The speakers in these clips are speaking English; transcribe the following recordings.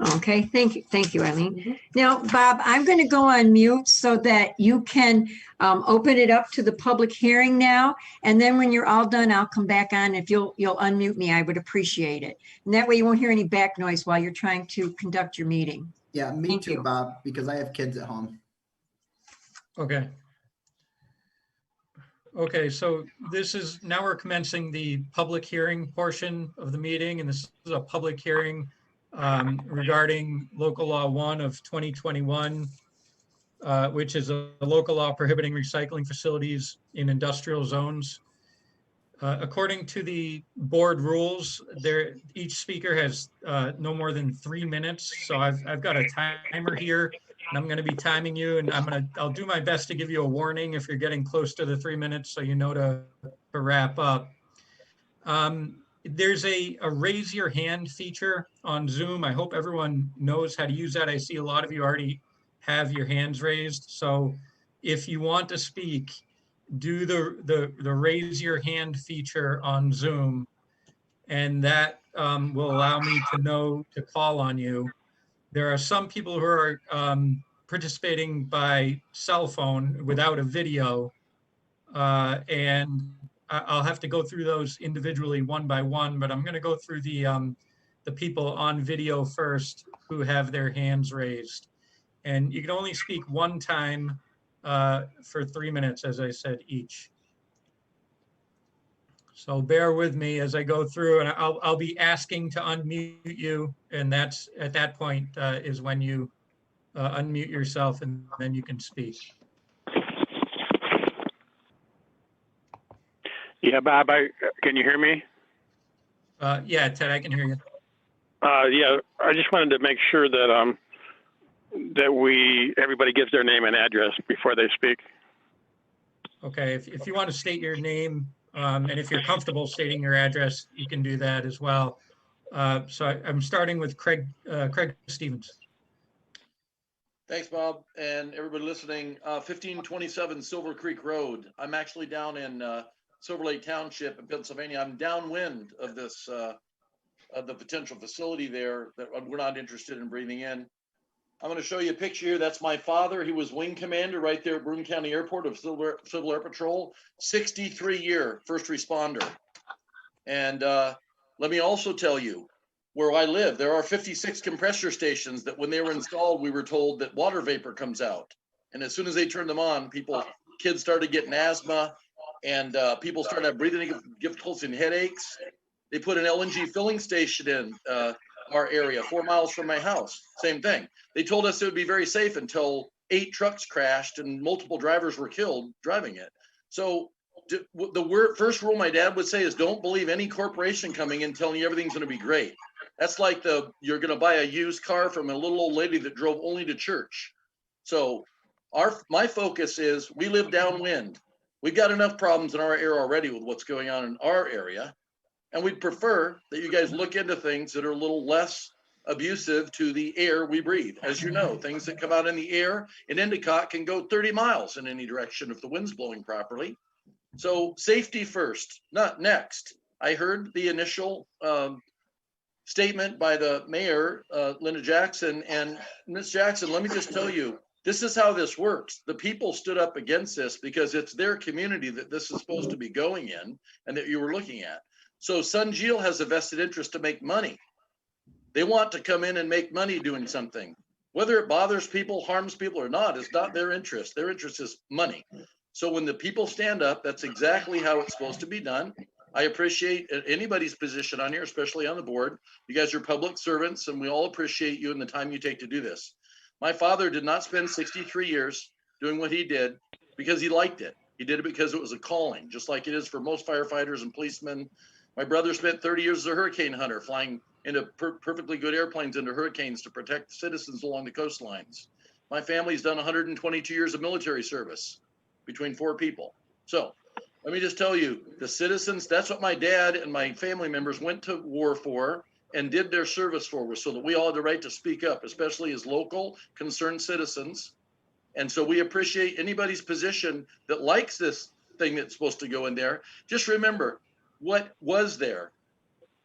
Okay, thank you, Eileen. Now, Bob, I'm going to go on mute so that you can open it up to the public hearing now. And then when you're all done, I'll come back on. If you'll unmute me, I would appreciate it. And that way you won't hear any back noise while you're trying to conduct your meeting. Yeah, me Thank too, you. Bob, because I have kids at home. Okay. Okay, so now we're commencing the public hearing portion of the meeting, and this is a public hearing regarding local law 1 of 2021, which is a local law prohibiting recycling facilities in industrial zones. According to the board rules, each speaker has no more than 3 minutes. So I've got a timer here, and I'm going to be timing you, and I'll do my best to give you a warning if you're getting close to the 3 minutes, so you know to wrap up. There's a raise your hand feature on Zoom. I hope everyone knows how to use that. I see a lot of you already have your hands raised. So if you want to speak, do the raise your hand feature on Zoom, and that will allow me to know to call on you. There are some people who are participating by cell phone without a video, and I'll have to go through those individually one by one, but I'm going to go through the people on video first who have their hands raised. And you can only speak one time for 3 minutes, as I said, each. So bear with me as I go through, and I'll be asking to unmute you, and that's at that point is when you unmute yourself, and then you can speak. Yeah, Bob, can you hear me? Yeah, Ted, I can hear you. Yeah, I just wanted to make sure that everybody gives their name and address before they speak. Okay, if you want to state your name, and if you're comfortable stating your address, you can do that as well. So I'm starting with Craig Stevens. Thanks, Bob, and everybody listening. 1527 Silver Creek Road. I'm actually down in Silver Lake Township in Pennsylvania. I'm downwind of this, of the potential facility there that we're not interested in breathing in. I'm going to show you a picture here. That's my father. He was wing commander right there at Broome County Airport of Civil Air Patrol, 63-year first responder. And let me also tell you, where I live, there are 56 compressor stations that when they were installed, we were told that water vapor comes out. And as soon as they turned them on, kids started getting asthma, and people started having breathing difficulties and headaches. They put an LNG filling station in our area, 4 miles from my house. Same thing. They told us it would be very safe until 8 trucks crashed and multiple drivers were killed driving it. So the first rule my dad would say is don't believe any corporation coming in telling you everything's going to be great. That's like you're going to buy a used car from a little old lady that drove only to church. So my focus is we live downwind. We've got enough problems in our area already with what's going on in our area. And we'd prefer that you guys look into things that are a little less abusive to the air we breathe. As you know, things that come out in the air in Endicott can go 30 miles in any direction if the wind's blowing properly. So safety first, not next. I heard the initial statement by the mayor, Linda Jackson, and Ms. Jackson, let me just tell you, this is how this works. The people stood up against this because it's their community that this is supposed to be going in and that you were looking at. So Sunjeel has a vested interest to make money. They want to come in and make money doing something. Whether it bothers people, harms people or not, is not their interest. Their interest is money. So when the people stand up, that's exactly how it's supposed to be done. I appreciate anybody's position on here, especially on the board. You guys are public servants and we all appreciate you and the time you take to do this. My father did not spend 63 years doing what he did because he liked it. He did it because it was a calling, just like it is for most firefighters and policemen. My brother spent 30 years as a hurricane hunter, flying into perfectly good airplanes into hurricanes to protect citizens along the coastlines. My family's done 122 years of military service between 4 people. So let me just tell you, the citizens, that's what my dad and my family members went to war for and did their service for, so that we all had the right to speak up, especially as local concerned citizens. And so we appreciate anybody's position that likes this thing that's supposed to go in there. Just remember what was there.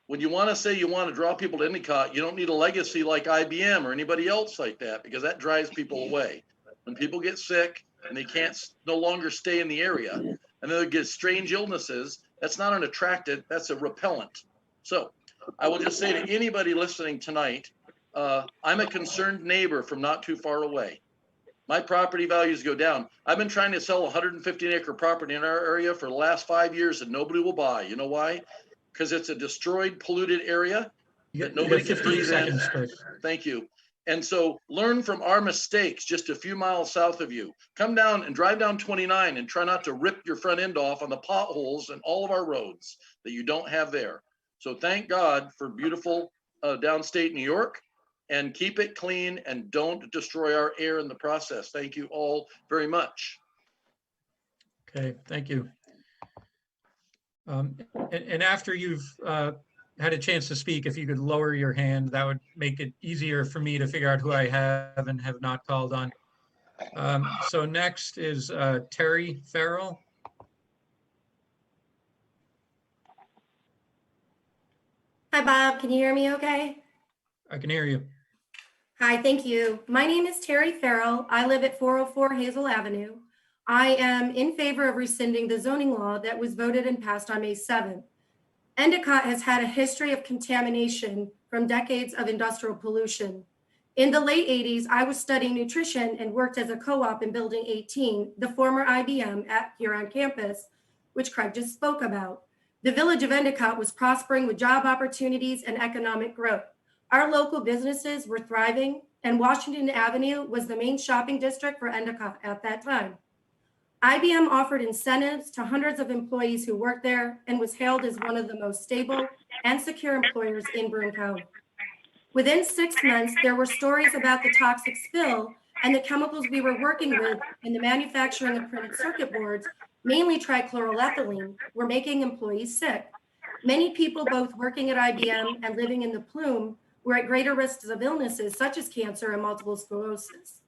when you want to say you want to draw people to Endicott, you don't need a legacy like IBM or anybody else like that, because that drives people away. When people get sick and they can't no longer stay in the area, and then they get strange illnesses, that's not an attractant, that's a repellent. So I will just say to anybody listening tonight, I'm a concerned neighbor from not too far away. My property values go down. I've been trying to sell 115-acre property in our area for the last 5 years and nobody will buy. You know why? Because it's a destroyed, polluted area that nobody can 15 breathe in. seconds, Chris. Thank you. And so learn from our mistakes just a few miles south of you. Come down and drive down 29 and try not to rip your front end off on the potholes and all of our roads that you don't have there. So thank God for beautiful downstate New York, and keep it clean and don't destroy our air in the process. Thank you all very much. Okay, thank you. And after you've had a chance to speak, if you could lower your hand, that would make it easier for me to figure out who I have and have not called on. So next is Terry Farrell. Hi, Bob. Can you hear me okay? I can hear you. Hi, thank you. My name is Terry Farrell. I live at 404 Hazel Avenue. I am in favor of rescinding the zoning law that was voted and passed on May 7th. Endicott has had a history of contamination from decades of industrial pollution. In the late 80s, I was studying nutrition and worked as a co-op in Building 18, the former IBM here on campus, which Craig just spoke about. The village of Endicott was prospering with job opportunities and economic growth. Our local businesses were thriving, and Washington Avenue was the main shopping district for Endicott at that time. IBM offered incentives to hundreds of employees who worked there and was hailed as one of the most stable and secure employers in Broome County. Within 6 months, there were stories about the toxic spill and the chemicals we were working with in the manufacturing of printed circuit boards, mainly trichloroethylene, were making employees sick. Many people, both working at IBM and living in the plume, were at greater risks of illnesses such as cancer and multiple sclerosis.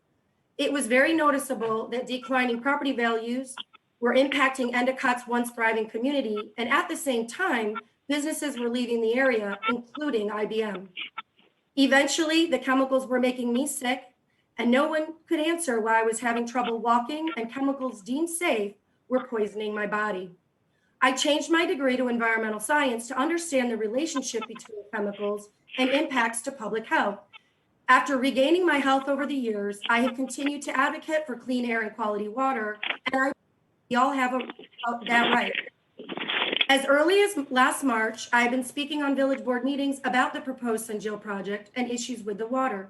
It was very noticeable that declining property values were impacting Endicott's once thriving community, and at the same time, businesses were leaving the area, including IBM. Eventually, the chemicals were making me sick, and no one could answer why I was having trouble walking, and chemicals deemed safe were poisoning my body. I changed my degree to environmental science to understand the relationship between chemicals and impacts to public health. After regaining my health over the years, I have continued to advocate for clean air and quality water, and we all have that right. As early as last March, I've been speaking on village board meetings about the proposed Sun Jill project and issues with the water,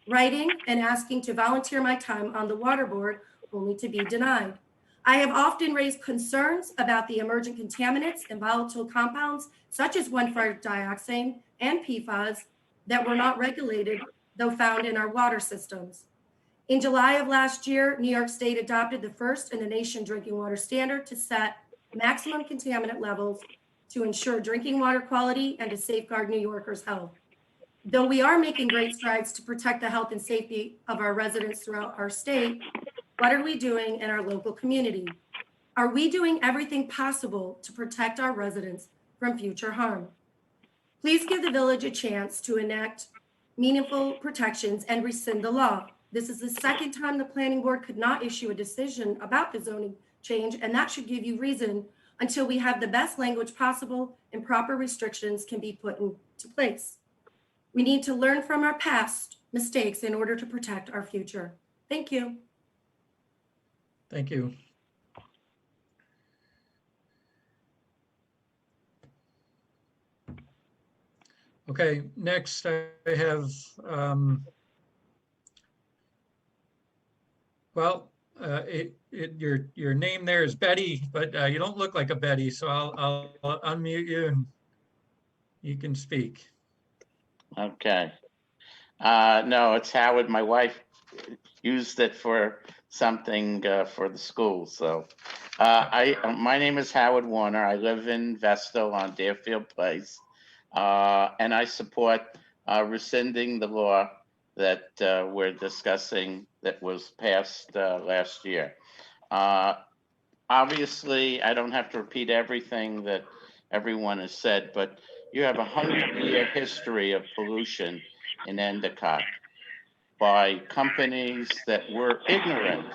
writing and asking to volunteer my time on the water board, only to be denied. I have often raised concerns about the emergent contaminants and volatile compounds, such as 1,4-dioxane and PFAS, that were not regulated, though found in our water systems. In July of last year, New York State adopted the first in the nation drinking water standard to set maximum contaminant levels to ensure drinking water quality and to safeguard New Yorkers' health. Though we are making great strides to protect the health and safety of our residents throughout our state, what are we doing in our local community? Are we doing everything possible to protect our residents from future harm? Please give the village a chance to enact meaningful protections and rescind the law. This is the second time the planning board could not issue a decision about the zoning change, and that should give you reason until we have the best language possible and proper restrictions can be put into place. We need to learn from our past mistakes in order to protect our future. Thank you. Thank you. Okay, next I have, your name there is Betty, but you don't look like a Betty, so I'll unmute you and you can speak. Okay. No, it's Howard. My wife used it for something for the school. So my name is Howard Warner. I live in Vestal on Deerfield Place. And I support rescinding the law that we're discussing that was passed last year. Obviously, I don't have to repeat everything that everyone has said, but You have a 100-year history of pollution in Endicott by companies that were ignorant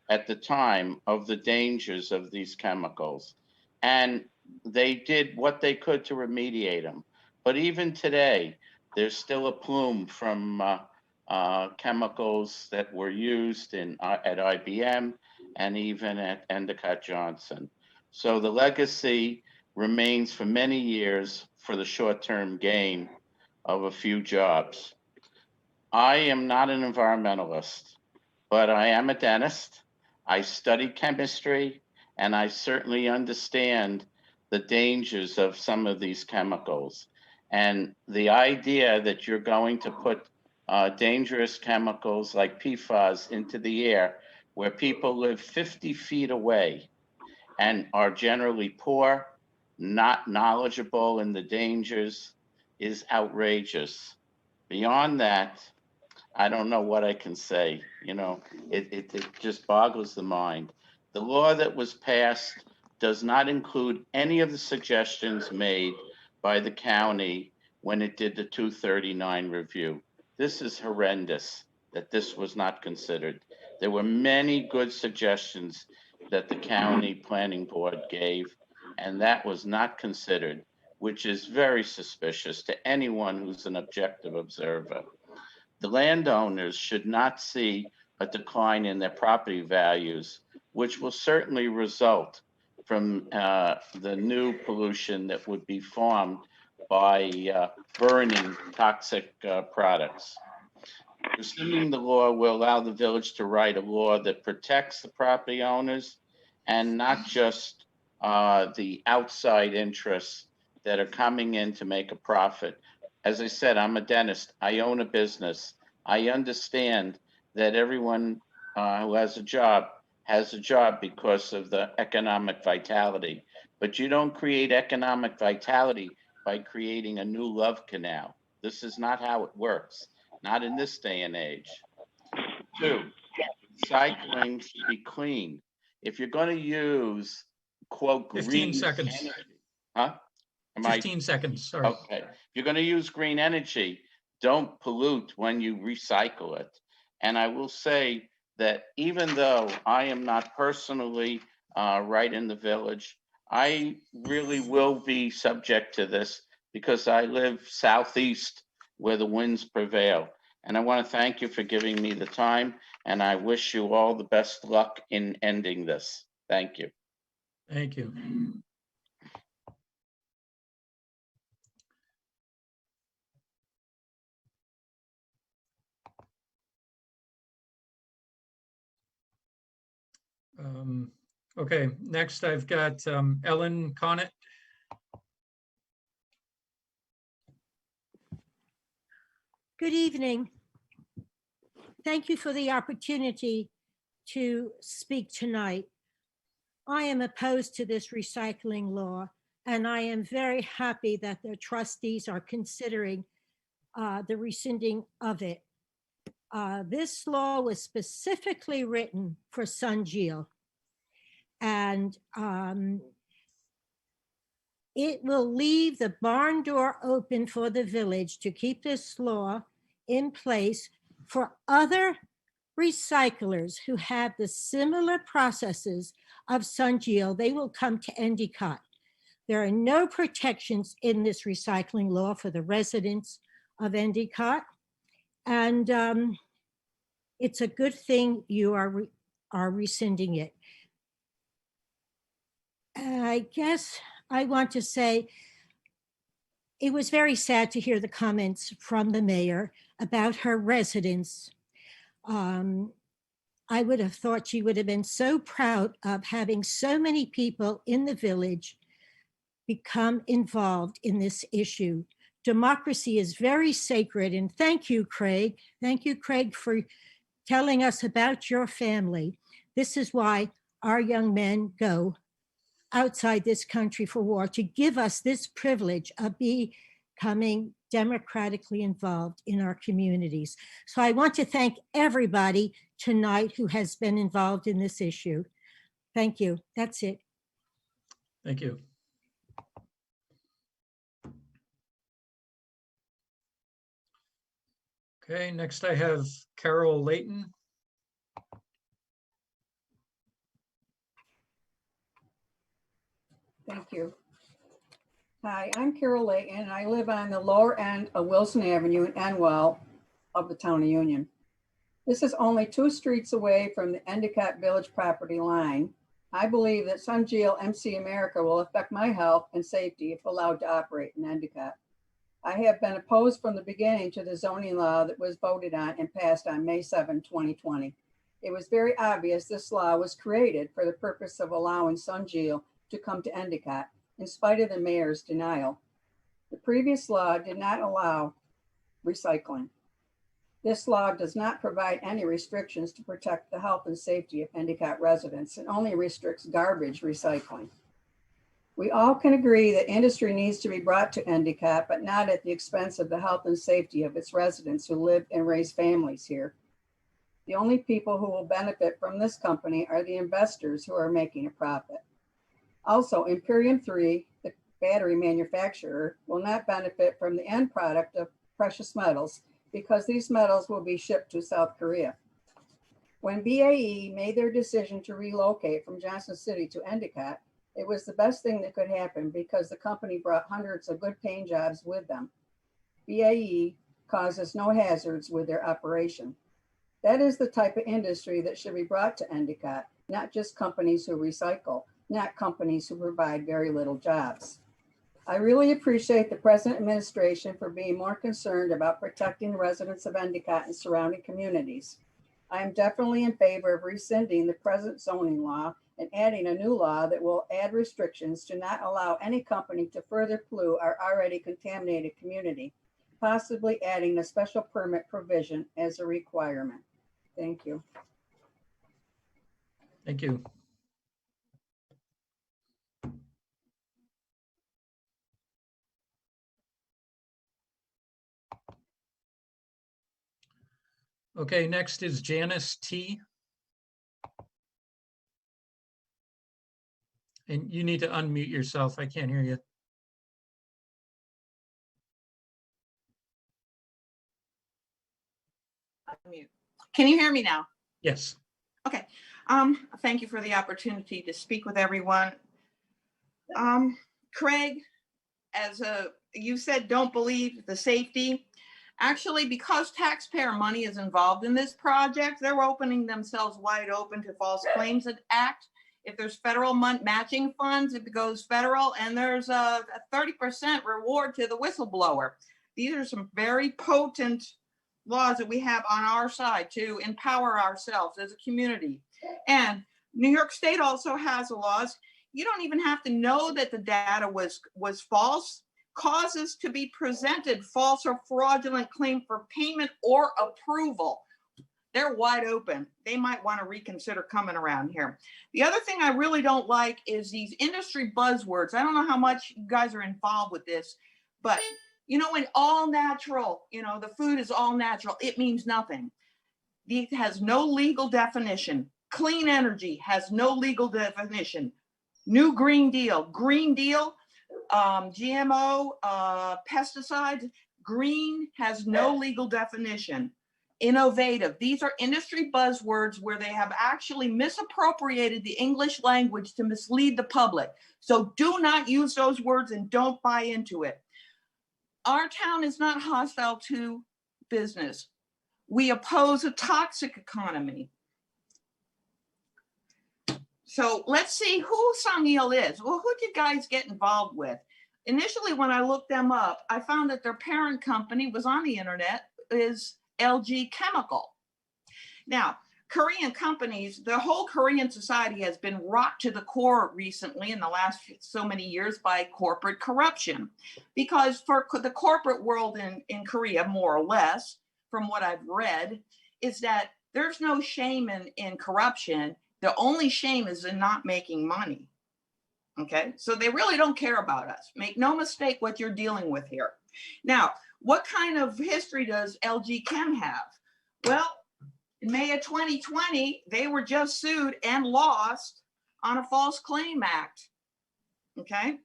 at the time of the dangers of these chemicals. And they did what they could to remediate them. But even today, there's still a plume from chemicals that were used at IBM and even at Endicott Johnson. So the legacy remains for many years for the short-term gain of a few jobs. I am not an environmentalist, but I am a dentist. I study chemistry, and I certainly understand the dangers of some of these chemicals. And the idea that you're going to put dangerous chemicals like PFAS into the air where people live 50 feet away and are generally poor, not knowledgeable in the dangers, is outrageous. Beyond that, I don't know what I can say. You know, it just boggles the mind. The law that was passed does not include any of the suggestions made by the county when it did the 239 review. This is horrendous that this was not considered. There were many good suggestions that the county planning board gave, and that was not considered, which is very suspicious to anyone who's an objective observer. The landowners should not see a decline in their property values, which will certainly result from the new pollution that would be formed by burning toxic products. Rescinding the law will allow the village to write a law that protects the property owners and not just the outside interests that are coming in to make a profit. As I said, I'm a dentist. I own a business. I understand that everyone who has a job because of the economic vitality. But you don't create economic vitality by creating a new love canal. This is not how it works, not in this day and age. 2, recycling should be clean. If you're going to use, quote, 15 green seconds. energy, huh? 15 seconds, sorry. Okay. If you're going to use green energy, don't pollute when you recycle it. And I will say that even though I am not personally right in the village, I really will be subject to this because I live southeast where the winds prevail. And I want to thank you for giving me the time, and I wish you all the best luck in ending this. Thank you. Thank you. Okay, next I've got Ellen Connett. Good evening. Thank you for the opportunity to speak tonight. I am opposed to this recycling law, and I am very happy that the trustees are considering the rescinding of it. This law was specifically written for Sunjeel, and it will leave the barn door open for the village to keep this law in place for other recyclers who have the similar processes of Sunjeel. They will come to Endicott. There are no protections in this recycling law for the residents of Endicott. And it's a good thing you are rescinding it. I guess I want to say it was very sad to hear the comments from the mayor about her residents. I would have thought she would have been so proud of having so many people in the village become involved in this issue. Democracy is very sacred, and thank you, Craig. Thank you, Craig, for telling us about your family. This is why our young men go outside this country for war, to give us this privilege of becoming democratically involved in our communities. So I want to thank everybody tonight who has been involved in this issue. Thank you. That's it. Thank you. Okay, next I have Carol Leighton. Thank you. Hi, I'm Carol Leighton, and I live on the lower end of Wilson Avenue in Enwell of the Town of Union. This is only 2 streets away from the Endicott Village property line. I believe that Sun Geo MC America will affect my health and safety if allowed to operate in Endicott. I have been opposed from the beginning to the zoning law that was voted on and passed on May 7, 2020. It was very obvious this law was created for the purpose of allowing Sun Geo to come to Endicott, in spite of the mayor's denial. The previous law did not allow recycling. This law does not provide any restrictions to protect the health and safety of Endicott residents and only restricts garbage recycling. We all can agree that industry needs to be brought to Endicott, but not at the expense of the health and safety of its residents who live and raise families here. The only people who will benefit from this company are the investors who are making a profit. Also, Imperium 3, the battery manufacturer, will not benefit from the end product of precious metals because these metals will be shipped to South Korea. When BAE made their decision to relocate from Johnson City to Endicott, it was the best thing that could happen because the company brought hundreds of good paying jobs with them. BAE causes no hazards with their operation. That is the type of industry that should be brought to Endicott, not just companies who recycle, not companies who provide very little jobs. I really appreciate the present administration for being more concerned about protecting the residents of Endicott and surrounding communities. I am definitely in favor of rescinding the present zoning law and adding a new law that will add restrictions to not allow any company to further pollute our already contaminated community, possibly adding a special permit provision as a requirement. Thank you. Thank you. Okay, next is Janice T. And you need to unmute yourself. I can't hear you. Unmute. Can you hear me now? Yes. Okay. Thank you for the opportunity to speak with everyone. Craig, you said, don't believe the safety. Actually, because taxpayer money is involved in this project, they're opening themselves wide open to False Claims Act. If there's federal matching funds, it goes federal, and there's a 30% reward to the whistleblower. These are some very potent laws that we have on our side to empower ourselves as a community. And New York State also has laws. You don't even have to know that the data was false. Causes to be presented false or fraudulent claim for payment or approval. They're wide open. They might want to reconsider coming around here. The other thing I really don't like is these industry buzzwords. I don't know how much you guys are involved with this, but you know, when all natural, you know, the food is all natural, it means nothing. It has no legal definition. Clean energy has no legal definition. New Green Deal, GMO, pesticides, green has no legal definition. Innovative, these are industry buzzwords where they have actually misappropriated the English language to mislead the public. So do not use those words and don't buy into it. Our town is not hostile to business. We oppose a toxic economy. So let's see who Tammy L is. Well, who did you guys get involved with? Initially, when I looked them up, I found that their parent company was on the internet, is LG Chemical. Now, Korean companies, the whole Korean society has been rocked to the core recently in the last so many years by corporate corruption. Because for the corporate world in Korea, more or less, from what I've read, is that there's no shame in corruption. The only shame is in not making money. Okay, so they really don't care about us. Make no mistake what you're dealing with here. Now, what kind of history does LG Chem have? Well, in May of 2020, they were just sued and lost on a false claim act. Okay,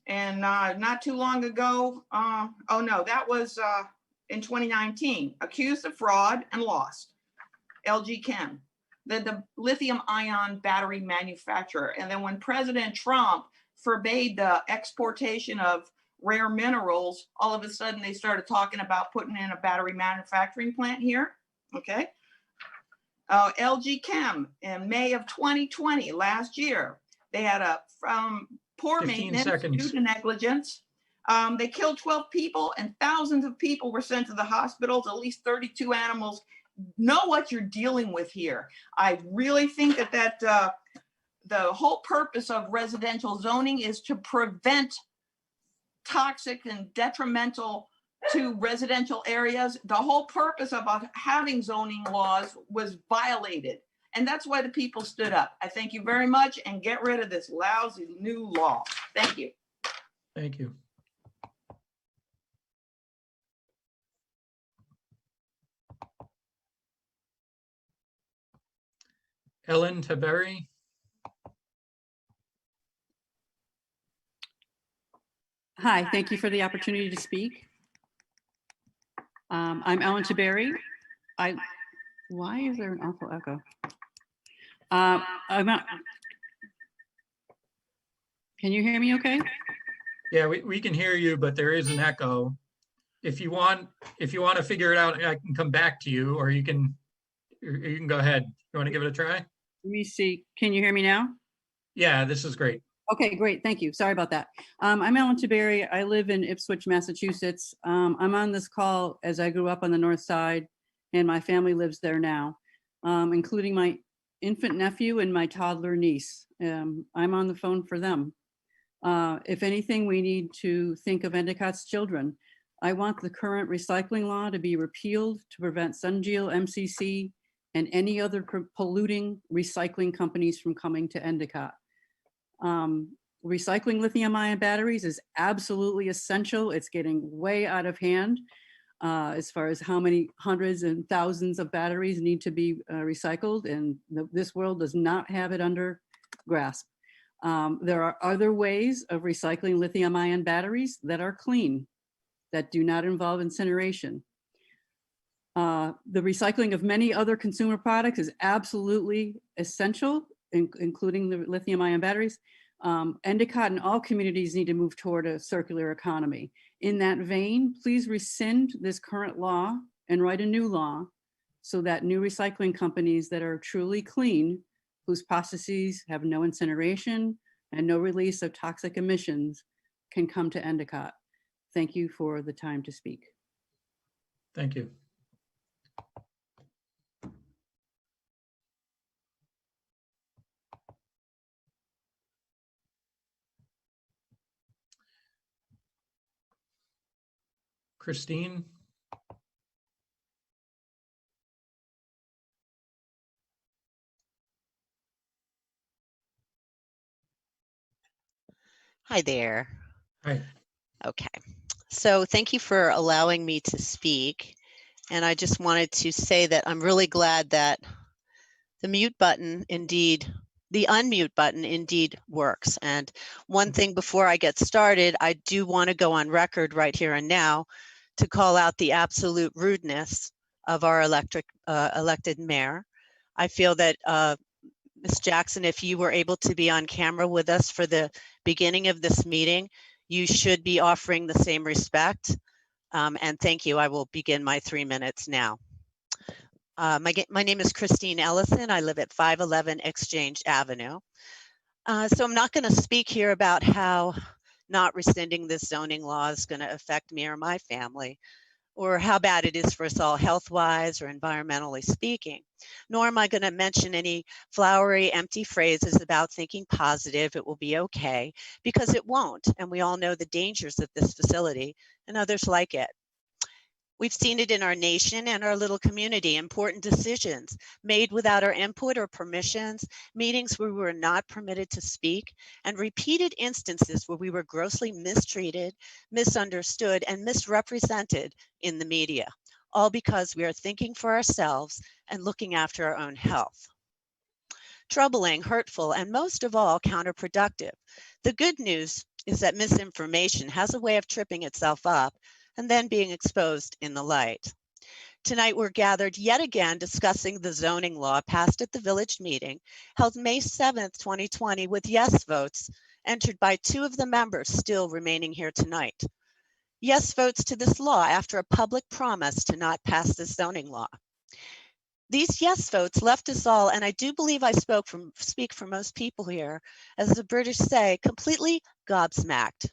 and not too long ago, oh no, that was in 2019, accused of fraud and lost. LG Chem, the lithium ion battery manufacturer. And then when President Trump forbade the exportation of rare minerals, all of a sudden they started talking about putting in a battery manufacturing plant here. Okay. LG Chem in May of 2020, last year, they had a poor 15 maintenance seconds. due to negligence. They killed 12 people and thousands of people were sent to the hospitals, at least 32 animals. Know what you're dealing with here. I really think that the whole purpose of residential zoning is to prevent toxic and detrimental to residential areas. The whole purpose of having zoning laws was violated. And that's why the people stood up. I thank you very much, and get rid of this lousy new law. Thank you. Thank you. Ellen Taberry. Hi, thank you for the opportunity to speak. I'm Ellen Taberry. Why is there an awful echo? Can you hear me okay? Yeah, we can hear you, but there is an echo. If you want to figure it out, I can come back to you, or you can go ahead. You want to give it a try? Let me see. Can you hear me now? Yeah, this is great. Okay, great. Thank you. Sorry about that. I'm Ellen Taberry. I live in Ipswich, Massachusetts. I'm on this call as I grew up on the north side, and my family lives there now, including my infant nephew and my toddler niece. I'm on the phone for them. If anything, we need to think of Endicott's children. I want the current recycling law to be repealed to prevent Sunjeel, MCC, and any other polluting recycling companies from coming to Endicott. Recycling lithium-ion batteries is absolutely essential. It's getting way out of hand as far as how many hundreds and thousands of batteries need to be recycled, and this world does not have it under grasp. There are other ways of recycling lithium-ion batteries that are clean, that do not involve incineration. The recycling of many other consumer products is absolutely essential, including the lithium-ion batteries. Endicott and all communities need to move toward a circular economy. In that vein, please rescind this current law and write a new law so that new recycling companies that are truly clean, whose processes have no incineration and no release of toxic emissions, can come to Endicott. Thank you for the time to speak. Thank you. Christine. Hi there. Hi. Okay, so thank you for allowing me to speak. And I just wanted to say that I'm really glad that the mute button indeed, the unmute button indeed works. And one thing before I get started, I do want to go on record right here and now to call out the absolute rudeness of our elected mayor. I feel that Ms. Jackson, if you were able to be on camera with us for the beginning of this meeting, you should be offering the same respect. And thank you. I will begin my 3 minutes now. My name is Christine Ellison. I live at 511 Exchange Avenue. So I'm not going to speak here about how not rescinding this zoning law is going to affect me or my family, or how bad it is for us all health-wise or environmentally speaking. Nor am I going to mention any flowery, empty phrases about thinking positive, it will be okay, because it won't. And we all know the dangers of this facility and others like it. We've seen it in our nation and our little community, important decisions made without our input or permissions, meetings where we were not permitted to speak, and repeated instances where we were grossly mistreated, misunderstood, and misrepresented in the media, all because we are thinking for ourselves and looking after our own health. Troubling, hurtful, and most of all, counterproductive. The good news is that misinformation has a way of tripping itself up, and then being exposed in the light. Tonight, we're gathered yet again discussing the zoning law passed at the village meeting held May 7th, 2020, with yes votes entered by 2 of the members still remaining here tonight. Yes votes to this law after a public promise to not pass this zoning law. These yes votes left us all, and I do believe I speak for most people here, as the British say, completely gobsmacked.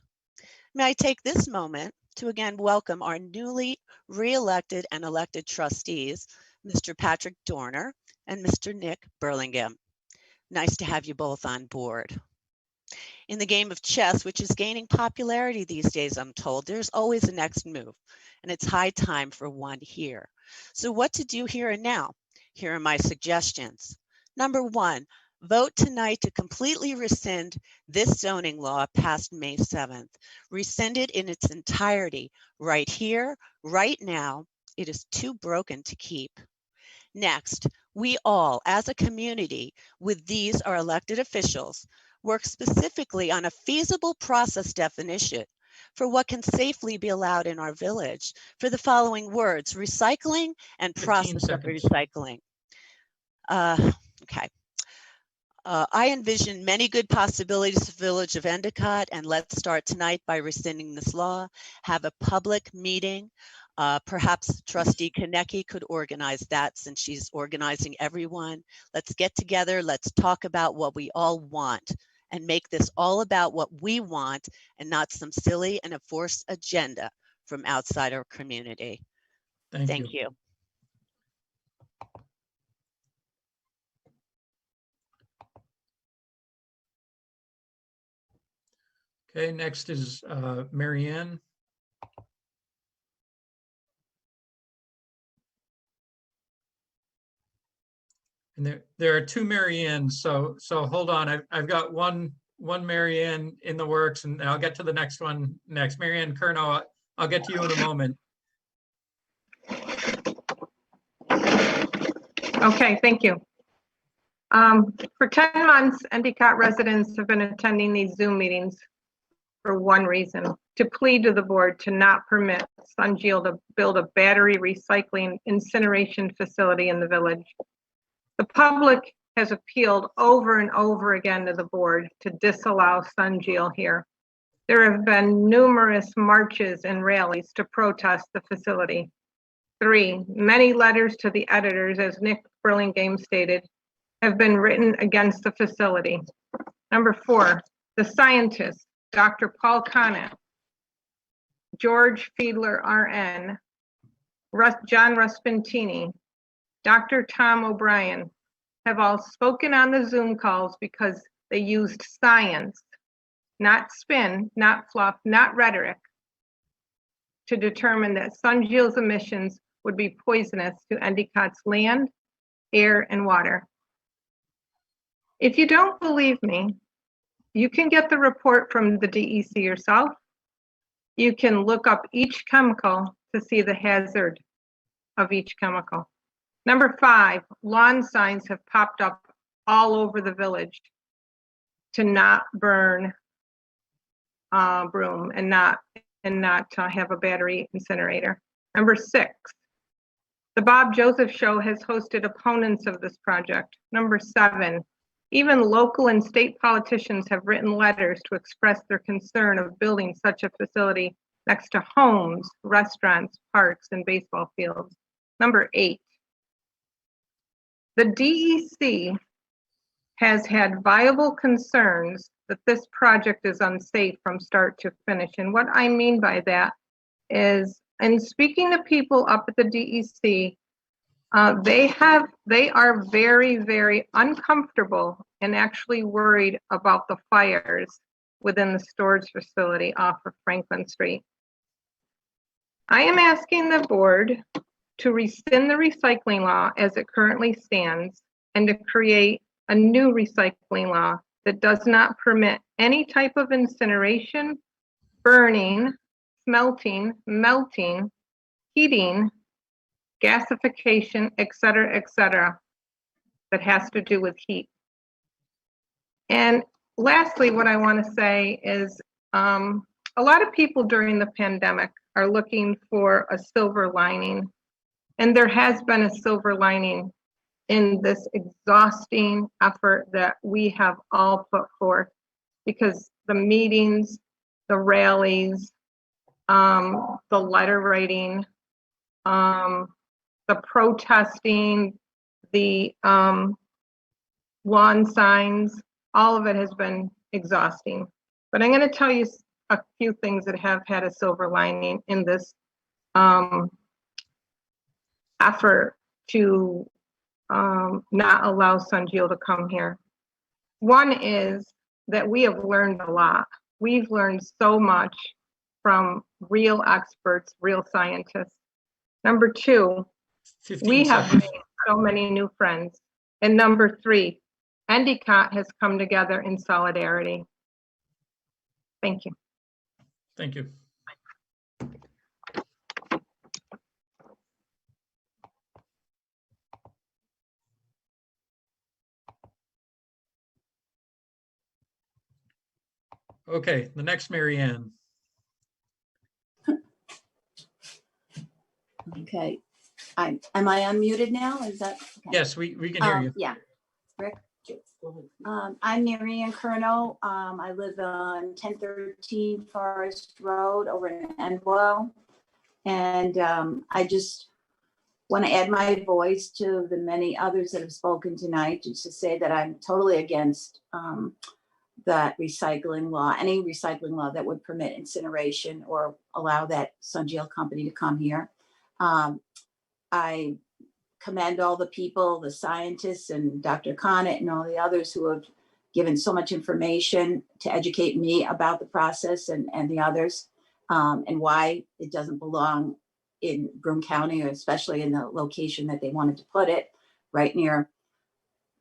May I take this moment to again welcome our newly re-elected and elected trustees, Mr. Patrick Dorner and Mr. Nick Burlingame. Nice to have you both on board. In the game of chess, which is gaining popularity these days, I'm told, there's always a next move, and it's high time for one here. So what to do here and now? Here are my suggestions. Number 1, vote tonight to completely rescind this zoning law passed May 7th. Rescind it in its entirety, right here, right now. It is too broken to keep. Next, we all, as a community, with these our elected officials, work specifically on a feasible process definition for what can safely be allowed in our village for the following words: recycling and 15 process of seconds. recycling. Okay. I envision many good possibilities for the village of Endicott, and let's start tonight by rescinding this law, have a public meeting. Perhaps Trustee Konecki could organize that since she's organizing everyone. Let's get together, let's talk about what we all want and make this all about what we want and not some silly and a forced agenda from outside our community. Thank you. Okay, next is Marianne. And there are 2 Mariannes, so hold on. I've got one Marianne in the works, and I'll get to the next one next. Marianne Curnow, I'll get to you in a moment. Okay, thank you. For 10 months, Endicott residents have been attending these Zoom meetings for one reason: to plead to the board to not permit SunGeel to build a battery recycling incineration facility in the village. The public has appealed over and over again to the board to disallow SunGeel here. There have been numerous marches and rallies to protest the facility. 3, many letters to the editors, as Nick Burlingame stated, have been written against the facility. Number 4, the scientists, Dr. Paul Connett, George Fiedler, RN, John Ruspintini, Dr. Tom O'Brien, have all spoken on the Zoom calls because they used science, not spin, not fluff, not rhetoric, to determine that SunGeel's emissions would be poisonous to Endicott's land, air, and water. If you don't believe me, you can get the report from the DEC yourself. You can look up each chemical to see the hazard of each chemical. Number 5, lawn signs have popped up all over the village to not burn broom and not have a battery incinerator. Number 6, the Bob Joseph Show has hosted opponents of this project. Number 7, even local and state politicians have written letters to express their concern of building such a facility next to homes, restaurants, parks, and baseball fields. Number 8, the DEC has had viable concerns that this project is unsafe from start to finish. And what I mean by that is, in speaking to people up at the DEC, they are very, very uncomfortable and actually worried about the fires within the storage facility off of Franklin Street. I am asking the board to rescind the recycling law as it currently stands and to create a new recycling law that does not permit any type of incineration, burning, smelting, melting, heating, gasification, et cetera, that has to do with heat. And lastly, what I want to say is a lot of people during the pandemic are looking for a silver lining. And there has been a silver lining in this exhausting effort that we have all put forth, because the meetings, the rallies, the letter writing, the protesting, the lawn signs, all of it has been exhausting. But I'm going to tell you a few things that have had a silver lining in this effort to not allow Sunjeel to come here. One is that we have learned a lot. We've learned so much from real experts, real scientists. Number two, 15 we have seconds. made so many new friends. And number three, Endicott has come together in solidarity. Thank you. Thank you. Okay, the next Marianne. Okay, am I unmuted now? Is that? Okay. Yes, we can hear you. Yeah. Rick? I'm Marianne Curnow. I live on 1013 Forest Road over in Endwell. And I just want to add my voice to the many others that have spoken tonight, just to say that I'm totally against that recycling law, any recycling law that would permit incineration or allow that Sunjeel company to come here. I commend all the people, the scientists and Dr. Connett and all the others who have given so much information to educate me about the process and the others, and why it doesn't belong in Broome County, or especially in the location that they wanted to put it, right near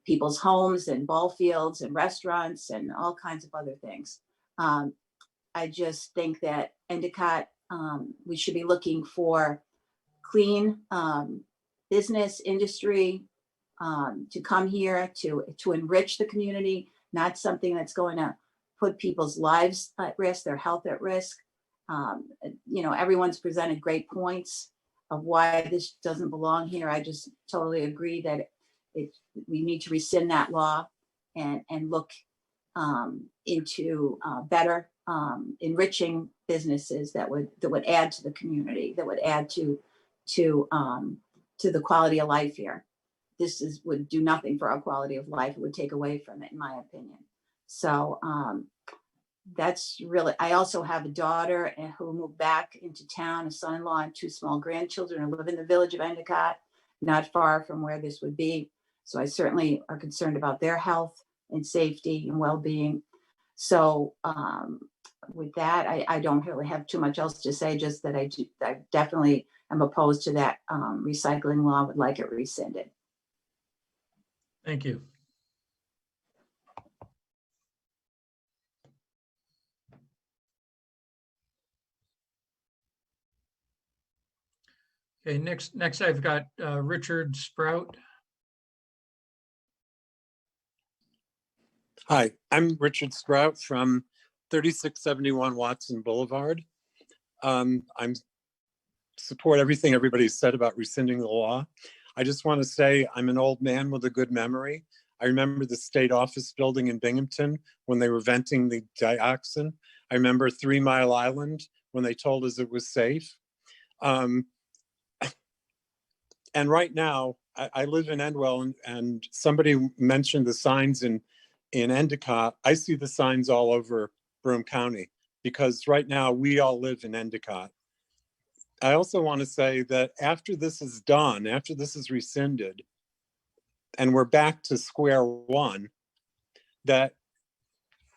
people's homes and ball fields and restaurants and all kinds of other things. I just think that Endicott, we should be looking for clean business industry to come here to enrich the community, not something that's going to put people's lives at risk, their health at risk. You know, everyone's presented great points of why this doesn't belong here. I just totally agree that we need to rescind that law and look into better enriching businesses that would add to the community, that would add to the quality of life here. This would do nothing for our quality of life. It would take away from it, in my opinion. So that's really, I also have a daughter who moved back into town, a son-in-law and two small grandchildren who live in the village of Endicott, not far from where this would be. So I certainly are concerned about their health and safety and well-being. So with that, I don't really have too much else to say, just that I definitely am opposed to that recycling law, would like it rescinded. Thank you. Okay, next I've got Richard Sprout. Hi, I'm Richard Sprout from 3671 Watson Boulevard. I support everything everybody's said about rescinding the law. I just want to say I'm an old man with a good memory. I remember the state office building in Binghamton when they were venting the dioxin. I remember 3 Mile Island when they told us it was safe. And right now, I live in Endwell, and somebody mentioned the signs in Endicott. I see the signs all over Broome County because right now we all live in Endicott. I also want to say that after this is done, after this is rescinded, and we're back to square one, that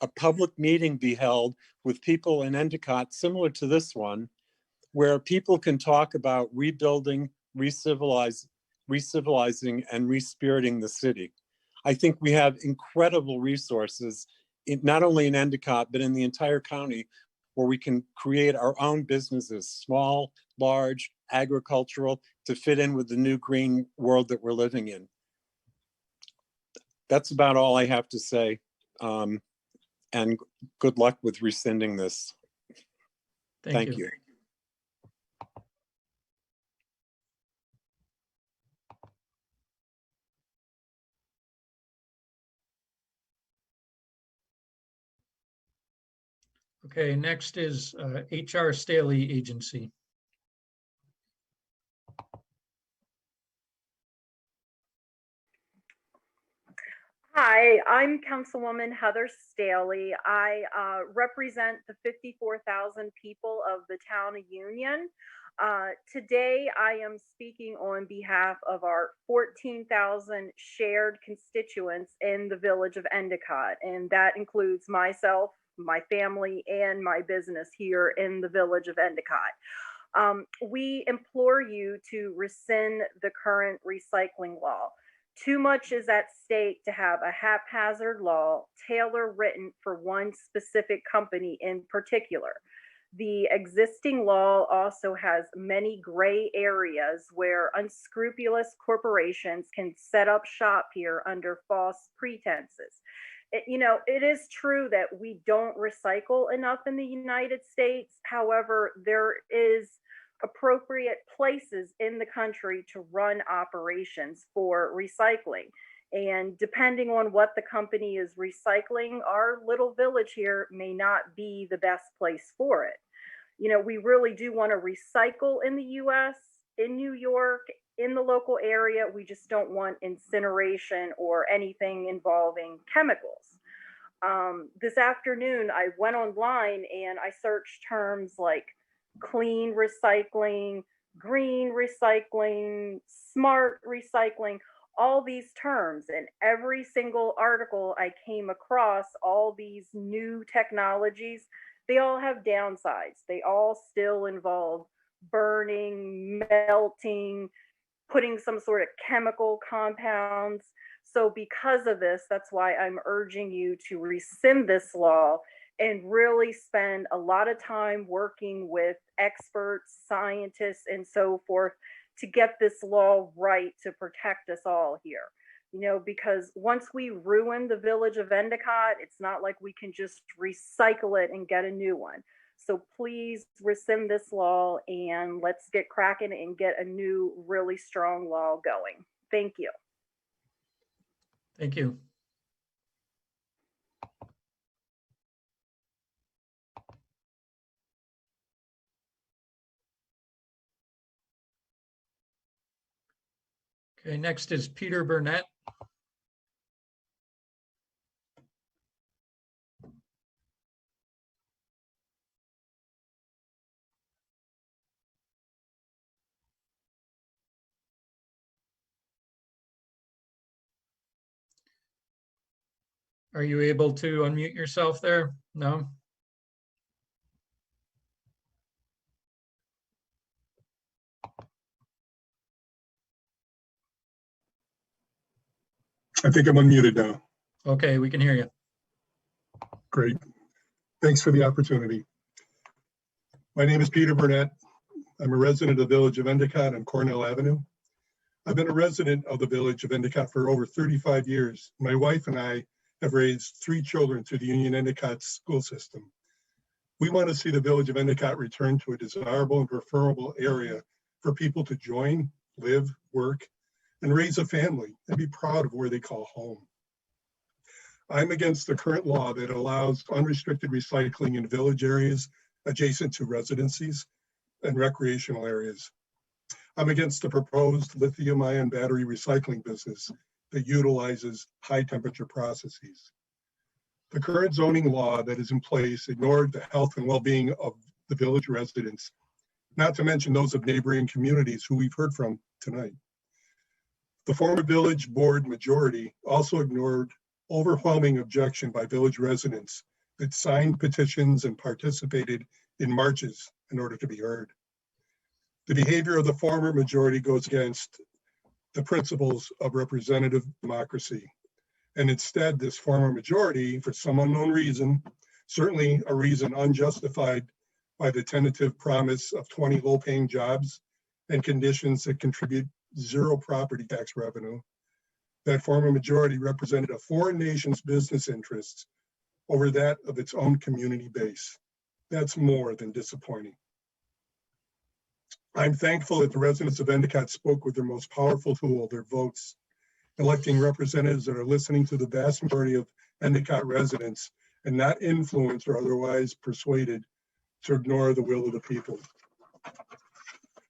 a public meeting be held with people in Endicott similar to this one, where people can talk about rebuilding, recivilizing and respiriting the city. I think we have incredible resources, not only in Endicott, but in the entire county, where we can create our own businesses, small, large, agricultural, to fit in with the new green world that we're living in. That's about all I have to say. And good luck with rescinding this. Thank you. Okay, next is HR Staley Agency. Hi, I'm Councilwoman Heather Staley. I represent the 54,000 people of the town of Union. Today, I am speaking on behalf of our 14,000 shared constituents in the village of Endicott, and that includes myself, my family, and my business here in the village of Endicott. We implore you to rescind the current recycling law. Too much is at stake to have a haphazard law tailor-written for one specific company in particular. The existing law also has many gray areas where unscrupulous corporations can set up shop here under false pretenses. It is true that we don't recycle enough in the United States. However, there is appropriate places in the country to run operations for recycling. And depending on what the company is recycling, our little village here may not be the best place for it. We really do want to recycle in the US, in New York, in the local area. We just don't want incineration or anything involving chemicals. This afternoon, I went online and I searched terms like clean recycling, green recycling, smart recycling, all these terms. And every single article I came across, all these new technologies, they all have downsides. They all still involve burning, melting, putting some sort of chemical compounds. So because of this, that's why I'm urging you to rescind this law and really spend a lot of time working with experts, scientists, and so forth to get this law right to protect us all here. Because once we ruin the village of Endicott, it's not like we can just recycle it and get a new one. So please rescind this law and let's get cracking and get a new, really strong law going. Thank you. Thank you. Okay, next is Peter Burnett. Are you able to unmute yourself there? No? I think I'm unmuted now. Okay, we can hear you. Great. Thanks for the opportunity. My name is Peter Burnett. I'm a resident of the village of Endicott on Cornell Avenue. I've been a resident of the village of Endicott for over 35 years. My wife and I have raised 3 children through the Union Endicott school system. We want to see the village of Endicott return to a desirable and preferable area for people to join, live, work, and raise a family and be proud of where they call home. I'm against the current law that allows unrestricted recycling in village areas adjacent to residencies and recreational areas. I'm against the proposed lithium-ion battery recycling business that utilizes high-temperature processes. The current zoning law that is in place ignored the health and well-being of the village residents, not to mention those of neighboring communities who we've heard from tonight. The former village board majority also ignored overwhelming objection by village residents that signed petitions and participated in marches in order to be heard. The behavior of the former majority goes against the principles of representative democracy. And instead, this former majority, for some unknown reason, certainly a reason unjustified by the tentative promise of 20 low-paying jobs and conditions that contribute 0 property tax revenue, that former majority represented a foreign nation's business interests over that of its own community base. That's more than disappointing. I'm thankful that the residents of Endicott spoke with their most powerful tool, their votes, electing representatives that are listening to the vast majority of Endicott residents and not influenced or otherwise persuaded to ignore the will of the people.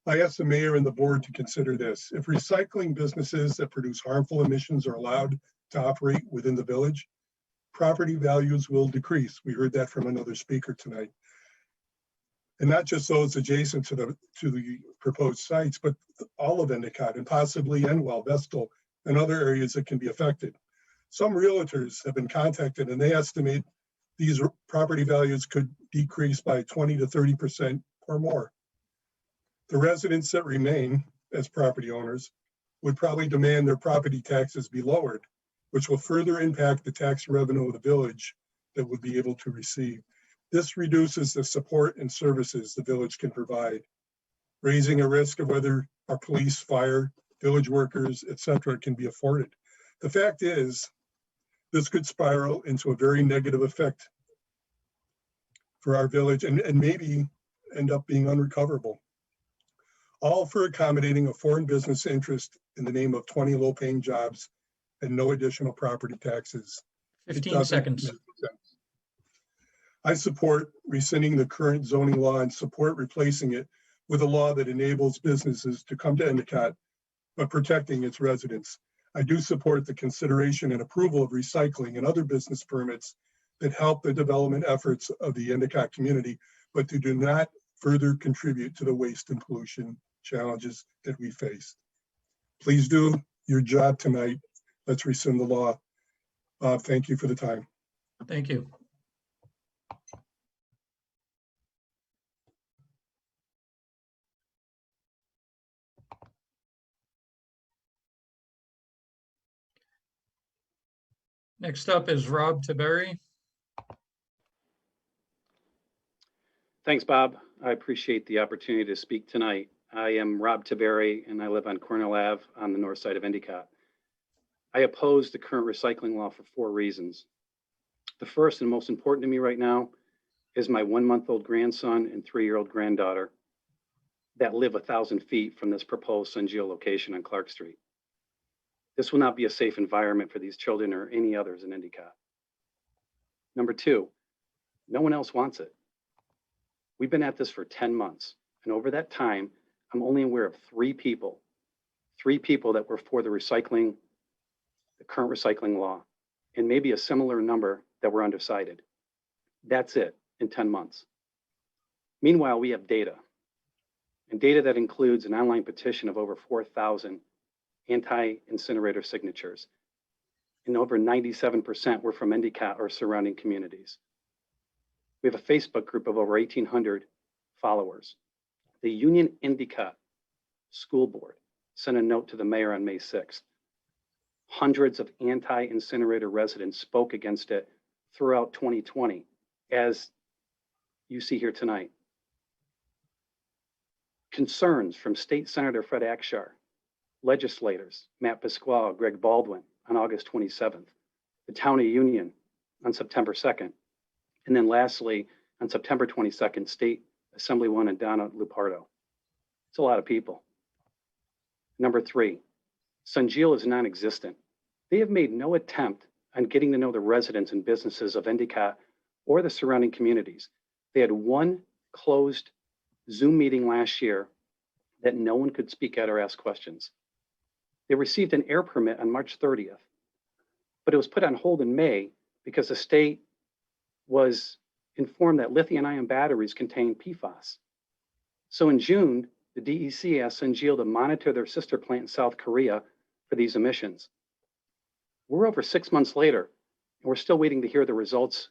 I ask the mayor and the board to consider this. If recycling businesses that produce harmful emissions are allowed to operate within the village, property values will decrease. We heard that from another speaker tonight. And not just those adjacent to the proposed sites, but all of Endicott and possibly Enwell, Vestal, and other areas that can be affected. Some realtors have been contacted and they estimate these property values could decrease by 20 to 30% or more. The residents that remain as property owners would probably demand their property taxes be lowered, which will further impact the tax revenue of the village that would be able to receive. This reduces the support and services the village can provide, raising a risk of whether our police, fire, village workers, etc., can be afforded. The fact is, this could spiral into a very negative effect for our village and maybe end up being unrecoverable. All for accommodating a foreign business interest in the name of 20 low-paying jobs and no additional property taxes. 15 seconds. I support rescinding the current zoning law and support replacing it with a law that enables businesses to come to Endicott, but protecting its residents. I do support the consideration and approval of recycling and other business permits that help the development efforts of the Endicott community, but do not further contribute to the waste and pollution challenges that we face. Please do your job tonight. Let's rescind the law. Thank you for the time. Thank you. Next up is Rob Tiberi. Thanks, Bob. I appreciate the opportunity to speak tonight. I am Rob Tiberi and I live on Cornell Ave on the north side of Endicott. I oppose the current recycling law for 4 reasons. The first and most important to me right now is my 1-month-old grandson and 3-year-old granddaughter that live 1,000 feet from this proposed Sunjeel location on Clark Street. This will not be a safe environment for these children or any others in Endicott. Number 2, no one else wants it. We've been at this for 10 months, and over that time, I'm only aware of 3 people that were for the current recycling law, and maybe a similar number that were undecided. That's it in 10 months. Meanwhile, we have data, and data that includes an online petition of over 4,000 anti-incinerator signatures, and over 97% were from Endicott or surrounding communities. We have a Facebook group of over 1,800 followers. The Union Endicott School Board sent a note to the mayor on May 6th. Hundreds of anti-incinerator residents spoke against it throughout 2020, as you see here tonight. Concerns from State Senator Fred Akshar, legislators Matt Pasquale, Greg Baldwin on August 27th, the Town of Union on September 2nd, and then lastly, on September 22nd, State Assemblywoman Donna Lupardo. It's a lot of people. Number 3, Sunjeel is non-existent. They have made no attempt on getting to know the residents and businesses of Endicott or the surrounding communities. They had 1 closed Zoom meeting last year that no one could speak at or ask questions. They received an air permit on March 30th, but it was put on hold in May because the state was informed that lithium-ion batteries contain PFAS. So in June, the DEC asked Sunjeel to monitor their sister plant in South Korea for these emissions. We're over 6 months later, and we're still waiting to hear the results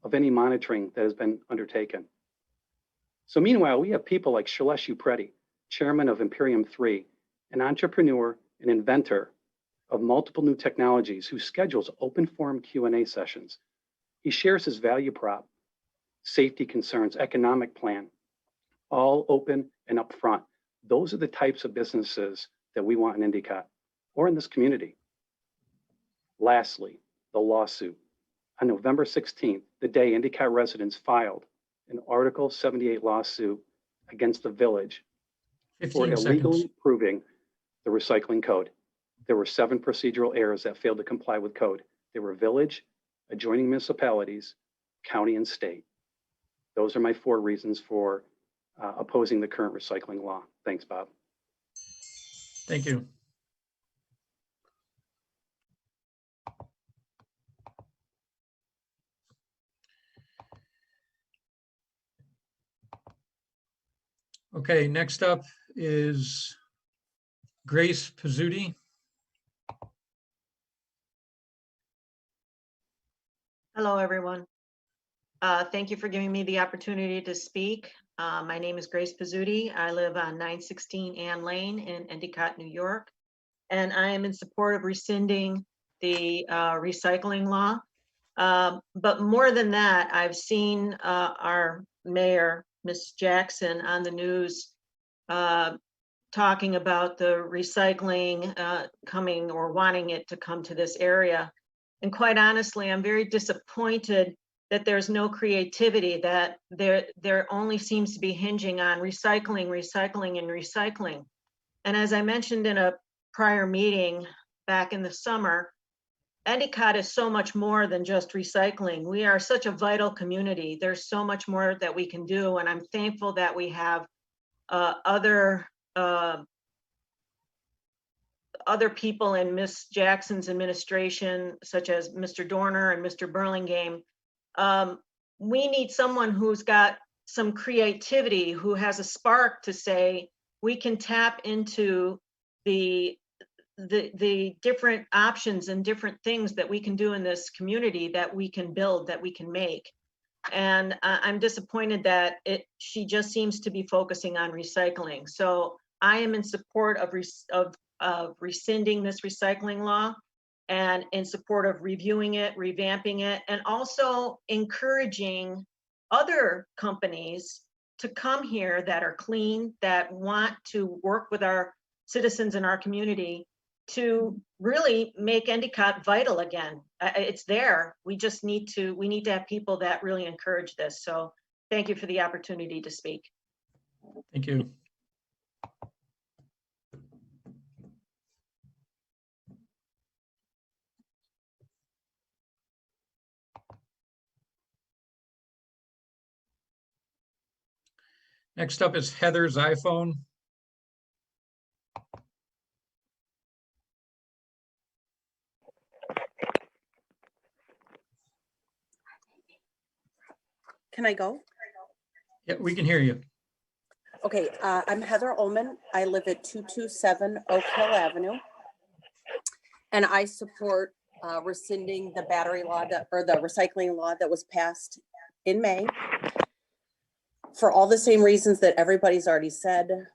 of any monitoring that has been undertaken. So meanwhile, we have people like Shailesh Upreti, chairman of Imperium 3, an entrepreneur and inventor of multiple new technologies who schedules open forum Q&A sessions. He shares his value prop, safety concerns, economic plan, all open and upfront. Those are the types of businesses that we want in Endicott or in this community. Lastly, the lawsuit. On November 16th, the day Endicott residents filed an Article 78 lawsuit against the village for illegally approving the recycling code. There were 7 procedural errors that failed to comply with code. They were village, adjoining municipalities, county, and state. Those are my 4 reasons for opposing the current recycling law. Thanks, Bob. Thank you. Okay, next up is Grace Pizzuti. Hello, everyone. Thank you for giving me the opportunity to speak. My name is Grace Pizzuti. I live on 916 Ann Lane in Endicott, New York, and I am in support of rescinding the recycling law. But more than that, I've seen our mayor, Ms. Jackson, on the news talking about the recycling coming or wanting it to come to this area. And quite honestly, I'm very disappointed that there's no creativity, that there only seems to be hinging on recycling, recycling, and recycling. And as I mentioned in a prior meeting back in the summer, Endicott is so much more than just recycling. We are such a vital community. There's so much more that we can do, and I'm thankful that we have other people in Ms. Jackson's administration, such as Mr. Dorner and Mr. Burlingame. We need someone who's got some creativity, who has a spark to say, we can tap into the different options and different things that we can do in this community, that we can build, that we can make. And I'm disappointed that she just seems to be focusing on recycling. So I am in support of rescinding this recycling law, and in support of reviewing it, revamping it, and also encouraging other companies to come here that are clean, that want to work with our citizens in our community to really make Endicott vital again. It's there. We just need to have people that really encourage this. So thank you for the opportunity to speak. Thank you. Next up is Heather's iPhone. Can I go? Yeah, we can hear you. Okay, I'm Heather Ullman. I live at 227 Oak Hill Avenue. And I support rescinding the battery law or the recycling law that was passed in May. For all the same reasons that everybody's already said.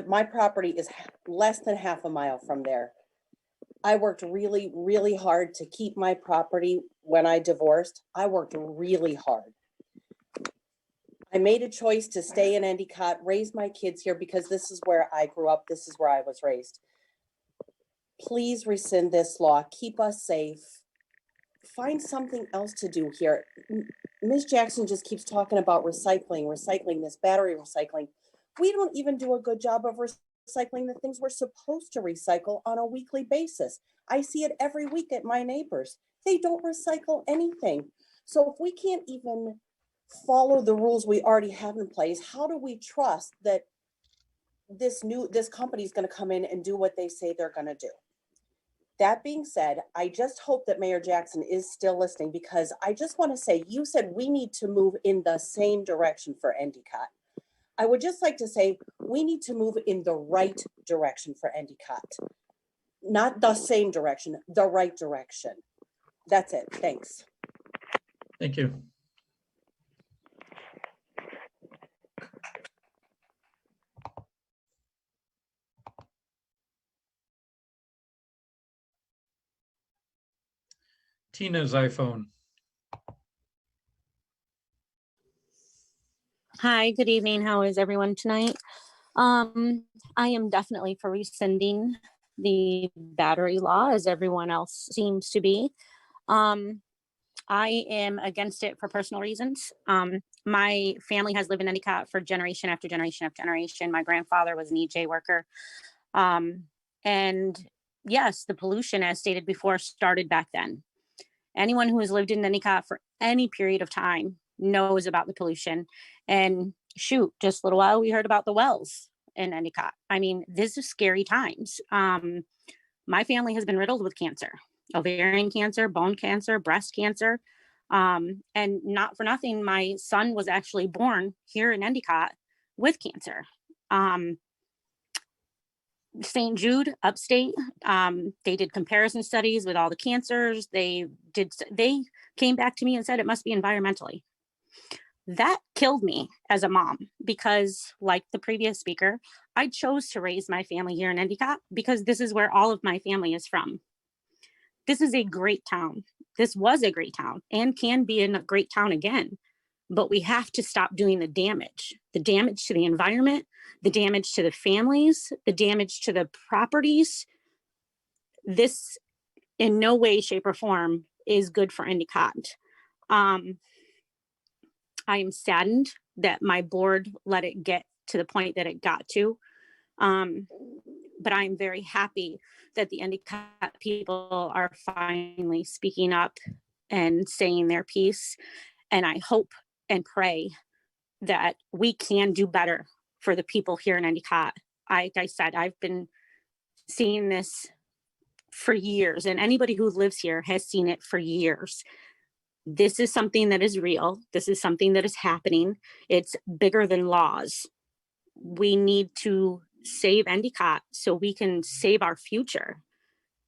My property is less than half a mile from there. I worked really, really hard to keep my property when I divorced. I worked really hard. I made a choice to stay in Endicott, raise my kids here because this is where I grew up. This is where I was raised. Please rescind this law. Keep us safe. Find something else to do here. Ms. Jackson just keeps talking about recycling, this battery recycling. We don't even do a good job of recycling the things we're supposed to recycle on a weekly basis. I see it every week at my neighbors. They don't recycle anything. So if we can't even follow the rules we already have in place, how do we trust that this company is going to come in and do what they say they're going to do? That being said, I just hope that Mayor Jackson is still listening, because I just want to say, you said we need to move in the same direction for Endicott. I would just like to say we need to move in the right direction for Endicott. Not the same direction, the right direction. That's it. Thanks. Thank you. Tina's iPhone. Hi, good evening. How is everyone tonight? I am definitely for rescinding the battery law, as everyone else seems to be. I am against it for personal reasons. My family has lived in Endicott for generation after generation after generation. My grandfather was an EJ worker. And yes, the pollution, as stated before, started back then. Anyone who has lived in Endicott for any period of time knows about the pollution. And shoot, just a little while we heard about the wells in Endicott. I mean, this is scary times. My family has been riddled with cancer, ovarian cancer, bone cancer, breast cancer. And not for nothing, my son was actually born here in Endicott with cancer. St. Jude, upstate, they did comparison studies with all the cancers. They came back to me and said it must be environmentally. That killed me as a mom because, like the previous speaker, I chose to raise my family here in Endicott because this is where all of my family is from. This is a great town. This was a great town and can be a great town again, but we have to stop doing the damage to the environment, the damage to the families, the damage to the properties. This in no way, shape, or form is good for Endicott. I am saddened that my board let it get to the point that it got to. But I'm very happy that the Endicott people are finally speaking up and saying their piece. And I hope and pray that we can do better for the people here in Endicott. Like I said, I've been seeing this for years, and anybody who lives here has seen it for years. This is something that is real. This is something that is happening. It's bigger than laws. We need to save Endicott so we can save our future.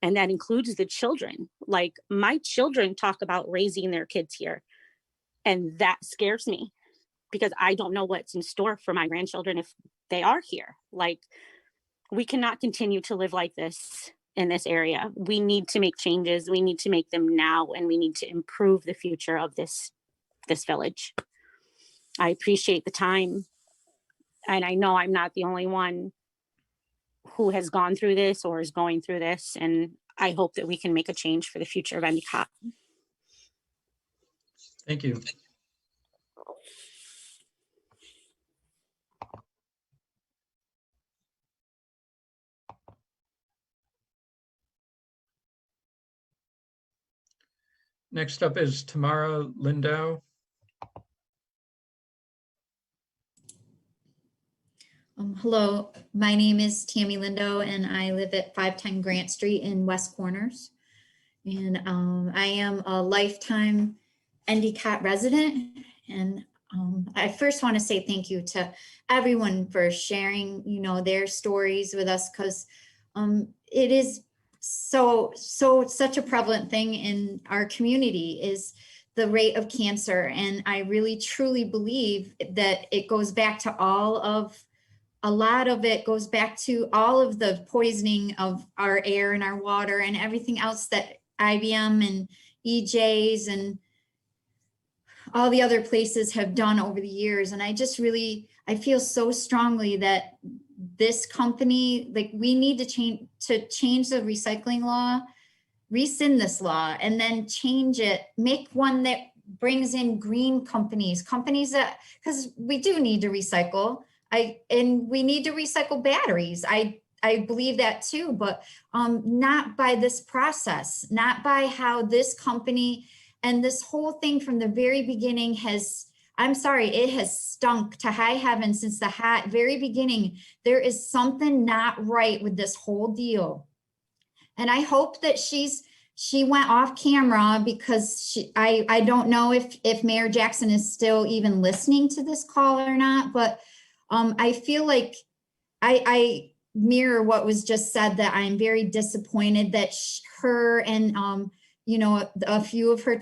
And that includes the children. Like, my children talk about raising their kids here. And that scares me because I don't know what's in store for my grandchildren if they are here. Like, we cannot continue to live like this in this area. We need to make changes. We need to make them now, and we need to improve the future of this village. I appreciate the time. And I know I'm not the only one who has gone through this or is going through this. And I hope that we can make a change for the future of Endicott. Thank you. Next up is Tamara Lindau. Hello, my name is Tammy Lindau and I live at 510 Grant Street in West Corners. And I am a lifetime Endicott resident. And I first want to say thank you to everyone for sharing, their stories with us, because it is such a prevalent thing in our community is the rate of cancer. And I really truly believe that it goes back to a lot of it goes back to all of the poisoning of our air and our water and everything else that IBM and EJs and all the other places have done over the years. And I feel so strongly that this company, like, we need to change the recycling law, rescind this law, and then change it, make one that brings in green companies that, because we do need to recycle. And we need to recycle batteries. I believe that too, but not by this process, not by how this company and this whole thing from the very beginning it has stunk to high heaven since the very beginning. There is something not right with this whole deal. And I hope that she went off camera because I don't know if Mayor Jackson is still even listening to this call or not, but I feel like I mirror what was just said, that I'm very disappointed that her and, a few of her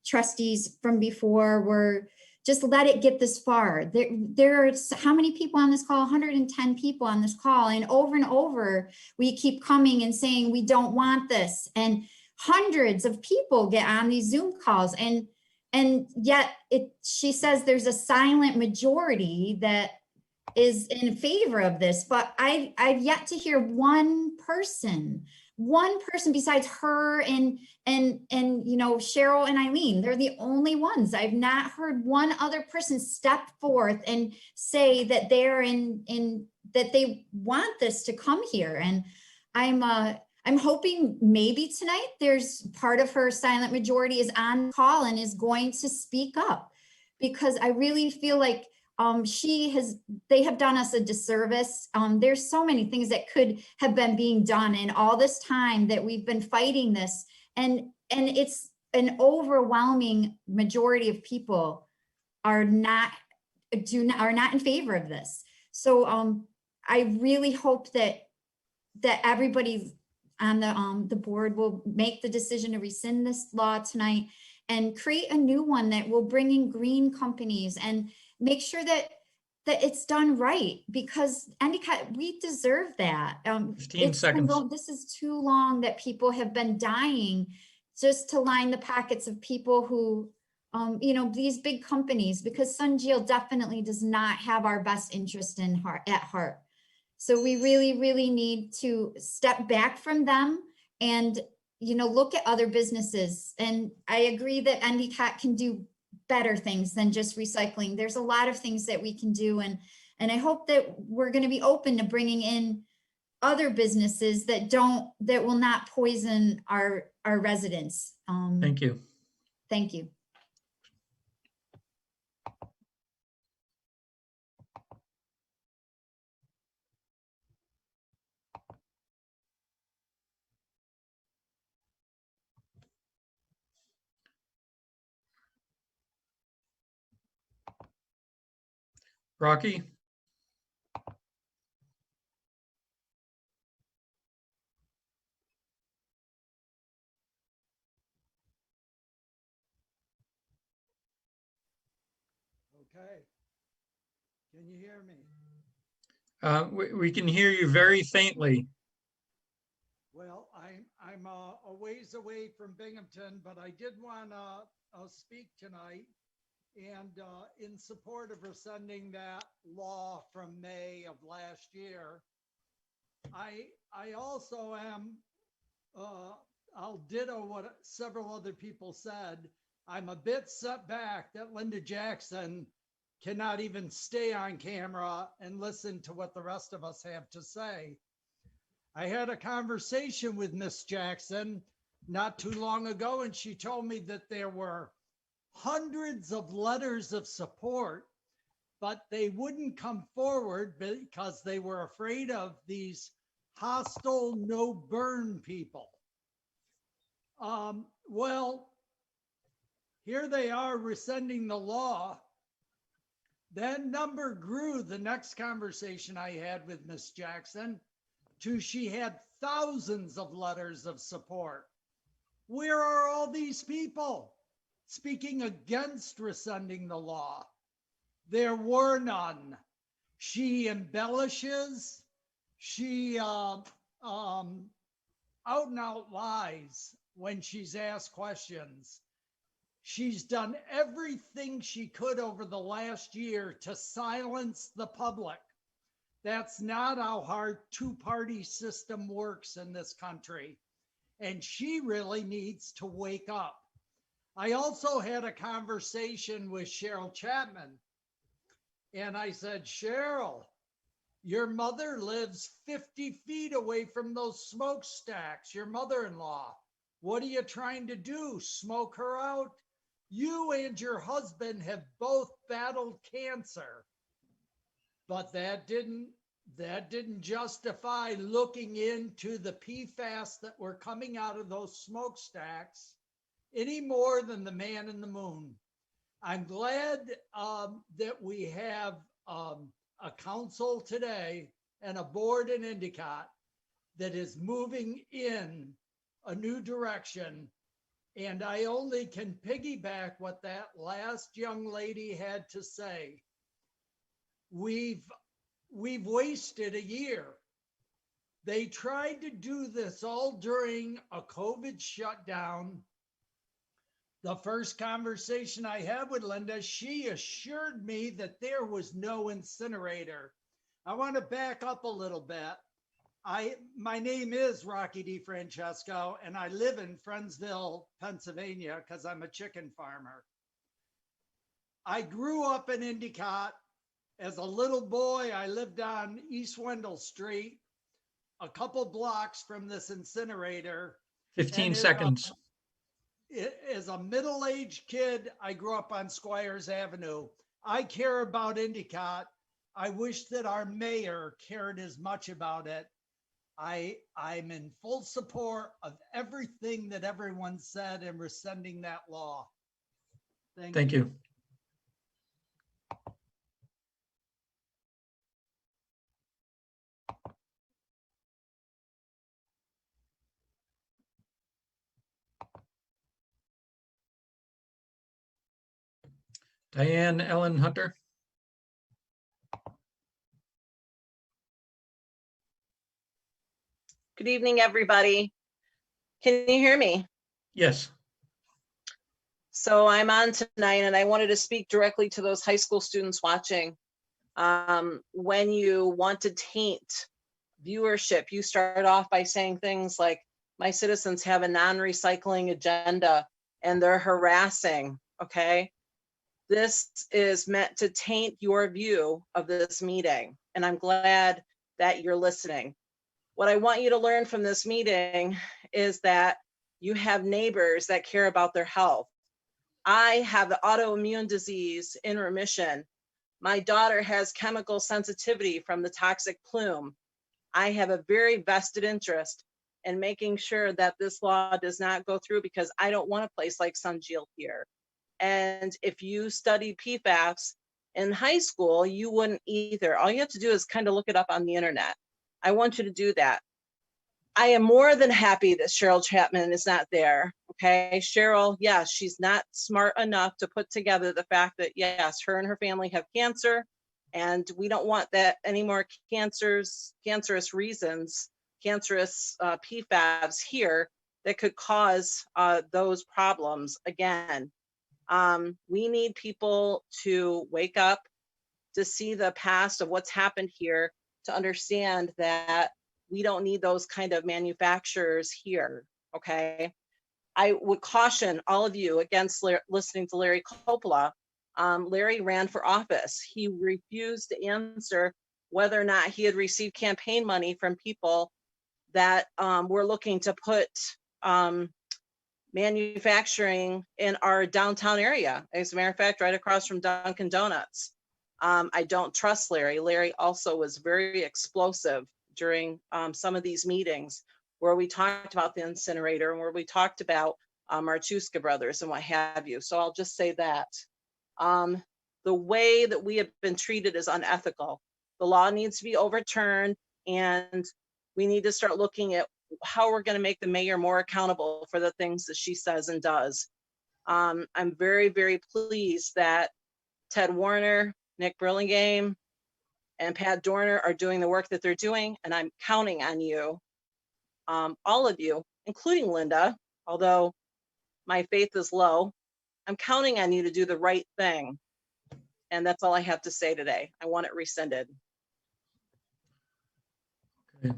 trustees from before were just let it get this far. There are how many people on this call? 110 people on this call. And over we keep coming and saying, we don't want this. And hundreds of people get on these Zoom calls. And yet she says there's a silent majority that is in favor of this, but I've yet to hear one person besides her and Cheryl and Eileen. They're the only ones. I've not heard one other person step forth and say that they're that they want this to come here. And I'm hoping maybe tonight there's part of her silent majority is on call and is going to speak up, because I really feel like they have done us a disservice. There's so many things that could have been being done in all this time that we've been fighting this, and it's an overwhelming majority of people are not in favor of this. So I really hope that everybody on the board will make the decision to rescind this law tonight and create a new one that will bring in green companies and make sure that it's done right, because Endicott, we deserve that. 15 seconds. This is too long that people have been dying just to line the pockets of people who, these big companies, because Sunjeel definitely does not have our best interest at heart. So we really, really need to step back from them and, look at other businesses. And I agree that Endicott can do better things than just recycling. There's a lot of things that we can do. And I hope that we're going to be open to bringing in other businesses that will not poison our residents. Thank you. Thank you. Rocky? Okay. Can you hear me? We can hear you very faintly. Well, I'm a ways away from Binghamton, but I did want to speak tonight and in support of rescinding that law from May of last year. I also am, I'll ditto what several other people said. I'm a bit set back that Linda Jackson cannot even stay on camera and listen to what the rest of us have to say. I had a conversation with Miss Jackson not too long ago, and she told me that there were hundreds of letters of support, but they wouldn't come forward because they were afraid of these hostile no burn people. Well, here they are rescinding the law. That number grew the next conversation I had with Miss Jackson to she had thousands of letters of support. Where are all these people speaking against rescinding the law? There were none. She embellishes, she out and out lies when she's asked questions. She's done everything she could over the last year to silence the public. That's not how our two-party system works in this country. And she really needs to wake up. I also had a conversation with Cheryl Chapman. And I said, Cheryl, your mother lives 50 feet away from those smokestacks, your mother-in-law. What are you trying to do? Smoke her out? You and your husband have both battled cancer. But that didn't justify looking into the PFAS that were coming out of those smokestacks any more than the man in the moon. I'm glad that we have a council today and a board in Endicott that is moving in a new direction. And I only can piggyback what that last young lady had to say. We've wasted a year. They tried to do this all during a COVID shutdown. The first conversation I had with Linda, she assured me that there was no incinerator. I want to back up a little bit. My name is Rocky DiFrancesco, and I live in Friendsville, Pennsylvania, because I'm a chicken farmer. I grew up in Endicott. As a little boy, I lived on East Wendell Street. a couple blocks from this incinerator. 15 And seconds. As a middle-aged kid, I grew up on Squires Avenue. I care about Endicott. I wish that our mayor cared as much about it. I'm in full support of everything that everyone said in rescinding that law. Thank you. Diane Ellen Hunter. Good evening, everybody. Can you hear me? Yes. So I'm on tonight and I wanted to speak directly to those high school students watching. When you want to taint viewership, you start off by saying things like, my citizens have a non-recycling agenda and they're harassing, okay? This is meant to taint your view of this meeting, and I'm glad that you're listening. What I want you to learn from this meeting is that you have neighbors that care about their health. I have autoimmune disease in remission. My daughter has chemical sensitivity from the toxic plume. I have a very vested interest in making sure that this law does not go through because I don't want a place like Sunjiel here. And if you studied PFAS in high school, you wouldn't either. All you have to do is kind of look it up on the internet. I want you to do that. I am more than happy that Cheryl Chapman is not there, okay? Cheryl, yes, she's not smart enough to put together the fact that, yes, her and her family have cancer, and we don't want that any more cancerous reasons, cancerous PFAS here that could cause those problems again. We need people to wake up, to see the past of what's happened here, to understand that we don't need those kind of manufacturers here, okay? I would caution all of you against listening to Larry Coppola. Larry ran for office. He refused to answer whether or not he had received campaign money from people that were looking to put manufacturing in our downtown area. As a matter of fact, right across from Dunkin' Donuts. I don't trust Larry. Larry also was very explosive during some of these meetings where we talked about the incinerator and where we talked about Marchuska brothers and what have you. So I'll just say that. The way that we have been treated is unethical. The law needs to be overturned, and we need to start looking at how we're going to make the mayor more accountable for the things that she says and does. I'm very, very pleased that Ted Warner, Nick Burlingame, and Pat Dorner are doing the work that they're doing, and I'm counting on you, all of you, including Linda, although my faith is low. I'm counting on you to do the right thing. And that's all I have to say today. I want it rescinded. Okay.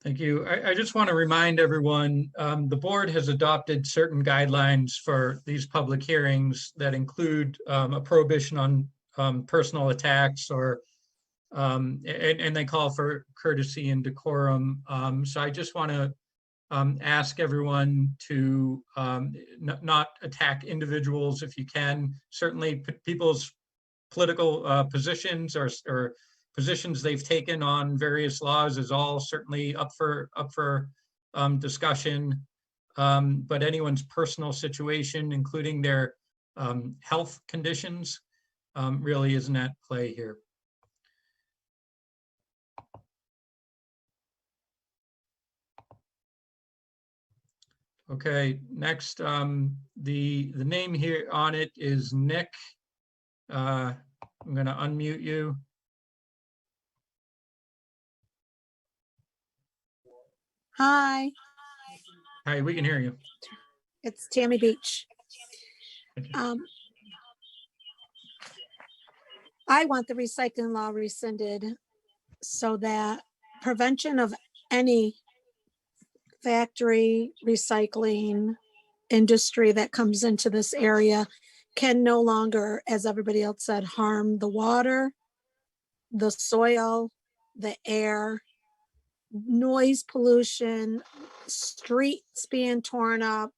Thank you. I just want to remind everyone, the board has adopted certain guidelines for these public hearings that include a prohibition on personal attacks or and they call for courtesy and decorum. So I just want to ask everyone to not attack individuals if you can. Certainly people's political positions or positions they've taken on various laws is all certainly up for discussion. But anyone's personal situation, including their health conditions, really isn't at play here. Okay, next, the name here on it is Nick. I'm going to unmute you. Hi, Hi, we can hear you. it's Tammy Beach. I want the recycling law rescinded so that prevention of any factory recycling industry that comes into this area can no longer, as everybody else said, harm the water, the soil, the air, noise pollution, streets being torn up,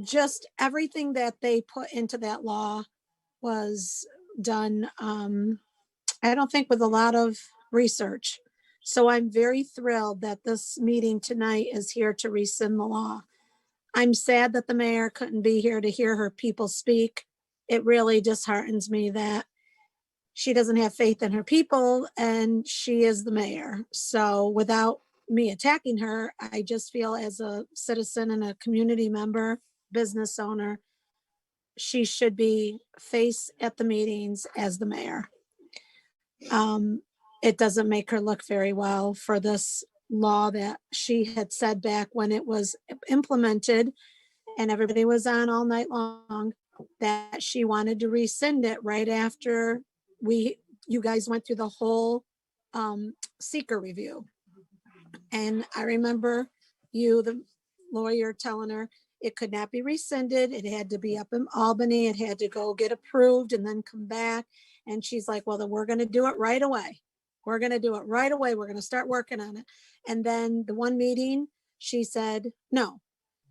just everything that they put into that law was done, I don't think with a lot of research. So I'm very thrilled that this meeting tonight is here to rescind the law. I'm sad that the mayor couldn't be here to hear her people speak. It really disheartens me that she doesn't have faith in her people and she is the mayor. So without me attacking her, I just feel as a citizen and a community member, business owner, she should be face at the meetings as the mayor. It doesn't make her look very well for this law that she had said back when it was implemented and everybody was on all night long, that she wanted to rescind it right after you guys went through the whole seeker review. And I remember you, the lawyer, telling her it could not be rescinded. It had to be up in Albany. It had to go get approved and then come back. And she's like, well, then we're going to do it right away. We're going to do it right away. We're going to start working on it. And then the one meeting, she said no.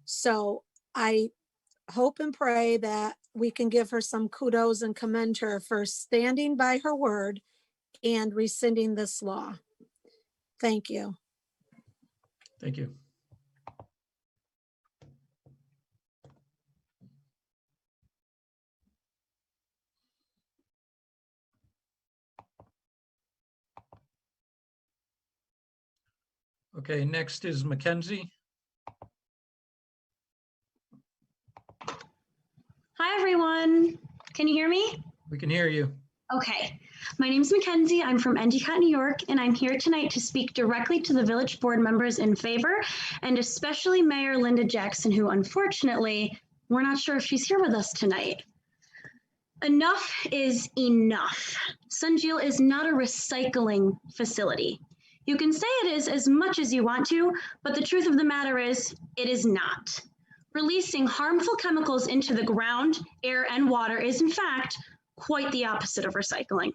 So I hope and pray that we can give her some kudos and commend her for standing by her word and rescinding this law. Thank you. Thank you. Okay, next is Mackenzie. Hi, everyone. Can you hear me? We can hear you. Okay. My name is Mackenzie. I'm from Endicott, New York, and I'm here tonight to speak directly to the village board members in favor, and especially Mayor Linda Jackson, who unfortunately, we're not sure if she's here with us tonight. Enough is enough. Sunjeel is not a recycling facility. You can say it is as much as you want to, but the truth of the matter is, it is not. Releasing harmful chemicals into the ground, air, and water is in fact quite the opposite of recycling.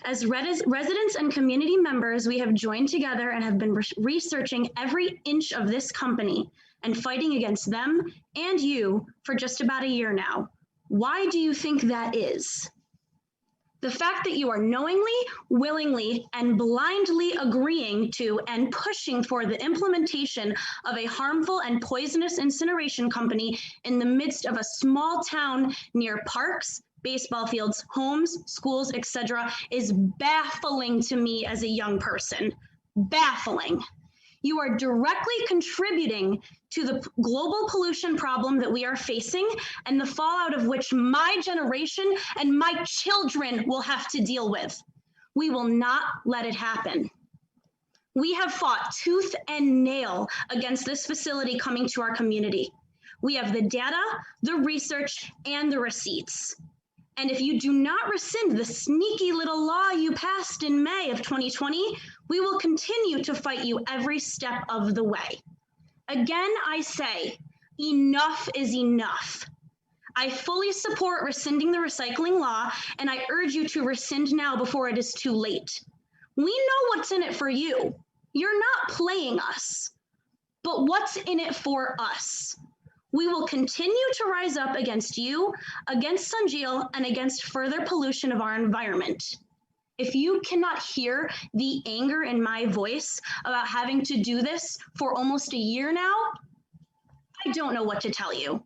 As residents and community members, we have joined together and have been researching every inch of this company and fighting against them and you for just about a year now. Why do you think that is? The fact that you are knowingly, willingly, and blindly agreeing to and pushing for the implementation of a harmful and poisonous incineration company in the midst of a small town near parks, baseball fields, homes, schools, etc., is baffling to me as a young person. Baffling. You are directly contributing to the global pollution problem that we are facing and the fallout of which my generation and my children will have to deal with. We will not let it happen. We have fought tooth and nail against this facility coming to our community. We have the data, the research, and the receipts. And if you do not rescind the sneaky little law you passed in May of 2020, we will continue to fight you every step of the way. Again, I say, enough is enough. I fully support rescinding the recycling law, and I urge you to rescind now before it is too late. We know what's in it for you. You're not playing us. But what's in it for us? We will continue to rise up against you, against Sunjeel, and against further pollution of our environment. If you cannot hear the anger in my voice about having to do this for almost a year now, I don't know what to tell you.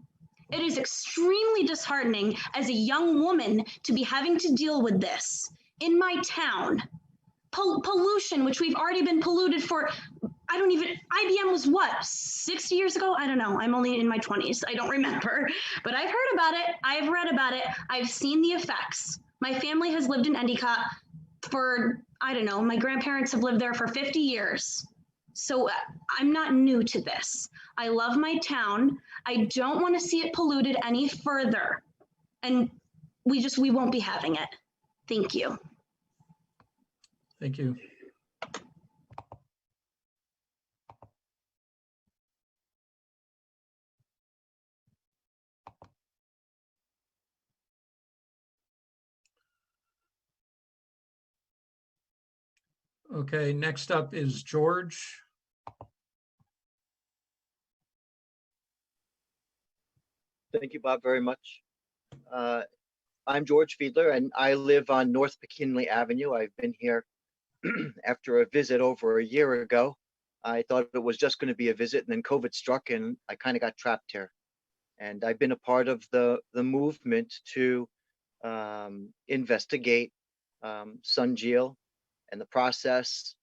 It is extremely disheartening as a young woman to be having to deal with this in my town. Pollution, which we've already been polluted for, IBM was what, 60 years ago? I don't know, I'm only in my 20s, I don't remember. But I've heard about it, I've read about it, I've seen the effects. My family has lived in Endicott for, I don't know, my grandparents have lived there for 50 years. So I'm not new to this. I love my town. I don't want to see it polluted any further. And we won't be having it. Thank you. Thank you. Okay, next up is George. Thank you, Bob, very much. I'm George Fiedler, and I live on North McKinley Avenue. I've been here after a visit over a year ago. I thought it was just going to be a visit, and then COVID struck, and I kind of got trapped here. And I've been a part of the movement to investigate Sunjeel and the process.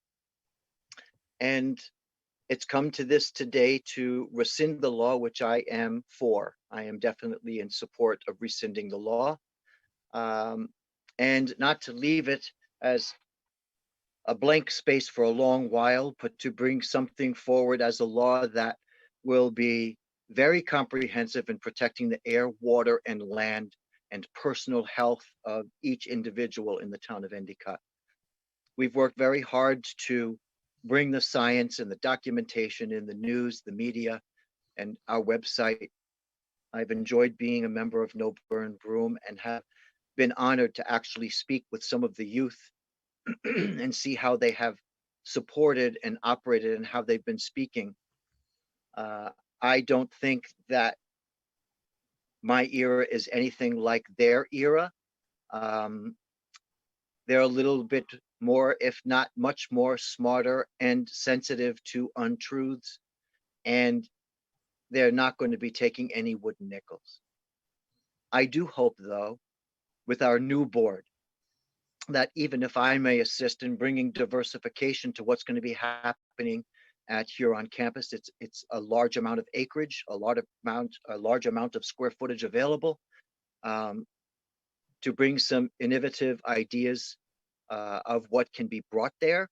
And it's come to this today to rescind the law, which I am for. I am definitely in support of rescinding the law, and not to leave it as a blank space for a long while, but to bring something forward as a law that will be very comprehensive in protecting the air, water, and land and personal health of each individual in the town of Endicott. We've worked very hard to bring the science and the documentation in the news, the media, and our website. I've enjoyed being a member of No Burn Broom and have been honored to actually speak with some of the youth and see how they have supported and operated and how they've been speaking. I don't think that my era is anything like their era. They're a little bit more, if not much more, smarter and sensitive to untruths, and they're not going to be taking any wooden nickels. I do hope, though, with our new board, that even if I may assist in bringing diversification to what's going to be happening at Huron campus, it's a large amount of acreage, a large amount of square footage available, to bring some innovative ideas of what can be brought there.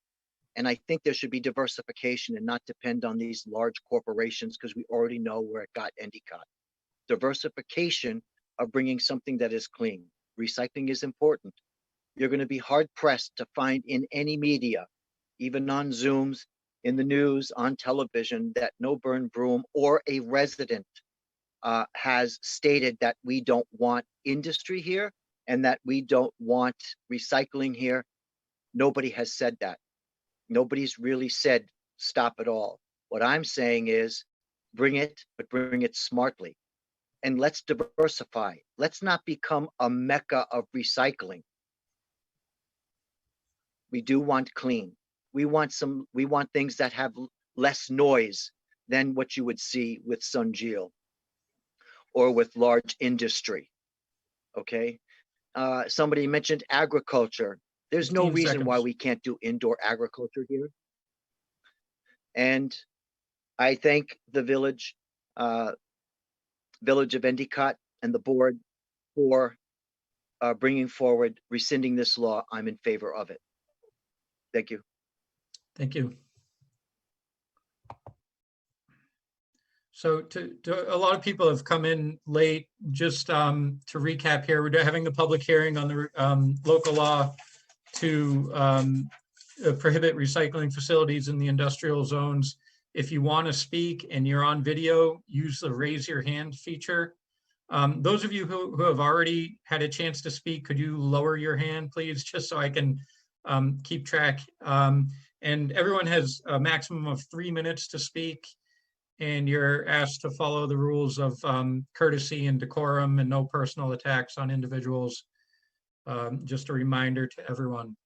And I think there should be diversification and not depend on these large corporations, because we already know where it got Endicott. Diversification of bringing something that is clean. Recycling is important. You're going to be hard pressed to find in any media, even on Zooms, in the news, on television, that No Burn Broom or a resident has stated that we don't want industry here and that we don't want recycling here. Nobody has said that. Nobody's really said stop it all. What I'm saying is bring it, but bring it smartly. And let's diversify. Let's not become a mecca of recycling. We do want clean. We want things that have less noise than what you would see with Sunjeel or with large industry. Okay. Somebody mentioned agriculture. There's no reason why we can't do indoor agriculture here. And I thank the village of Endicott and the board for bringing forward, rescinding this law. I'm in favor of it. Thank you. Thank you. So a lot of people have come in late. Just to recap here, we're having the public hearing on the local law to prohibit recycling facilities in the industrial zones. If you want to speak and you're on video, use the raise your hand feature. Those of you who have already had a chance to speak, could you lower your hand, please, just so I can keep track. And everyone has a maximum of 3 minutes to speak, and you're asked to follow the rules of courtesy and decorum and no personal attacks on individuals. Just a reminder to everyone.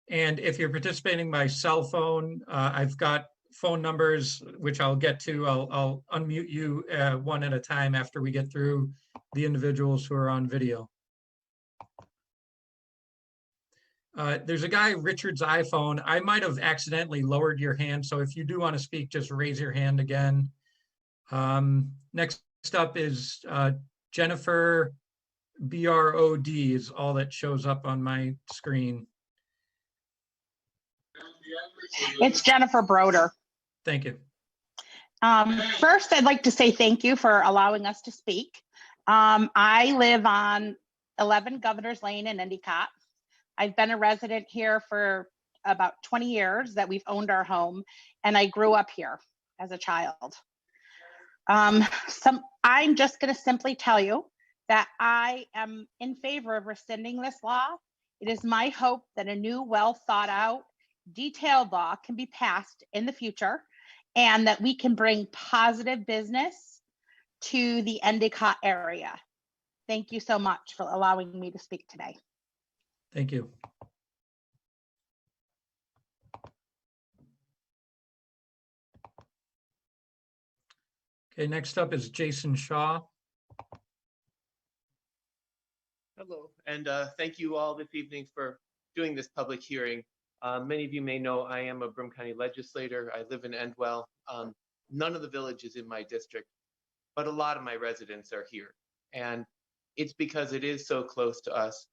And if you're participating by cell phone, I've got phone numbers, which I'll get to. I'll unmute you one at a time after we get through the individuals who are on video. There's a guy, Richard's iPhone. I might have accidentally lowered your hand, so if you do want to speak, just raise your hand again. Next up is Jennifer, BROD is all that shows up on my screen. It's Jennifer Broder. Thank you. First, I'd like to say thank you for allowing us to speak. I live on 11 Governor's Lane in Endicott. I've been a resident here for about 20 years that we've owned our home, and I grew up here as a child. I'm just going to simply tell you that I am in favor of rescinding this law It is my hope that a new, well thought out, detailed law can be passed in the future and that we can bring positive business to the Endicott area. Thank you so much for allowing me to speak today. Thank you. Okay, next up is Jason Shaw. Hello, and thank you all this evening for doing this public hearing. Many of you may know I am a Broome County legislator. I live in Endwell. None of the villages in my district, but a lot of my residents are here. And it's because it is so close to us.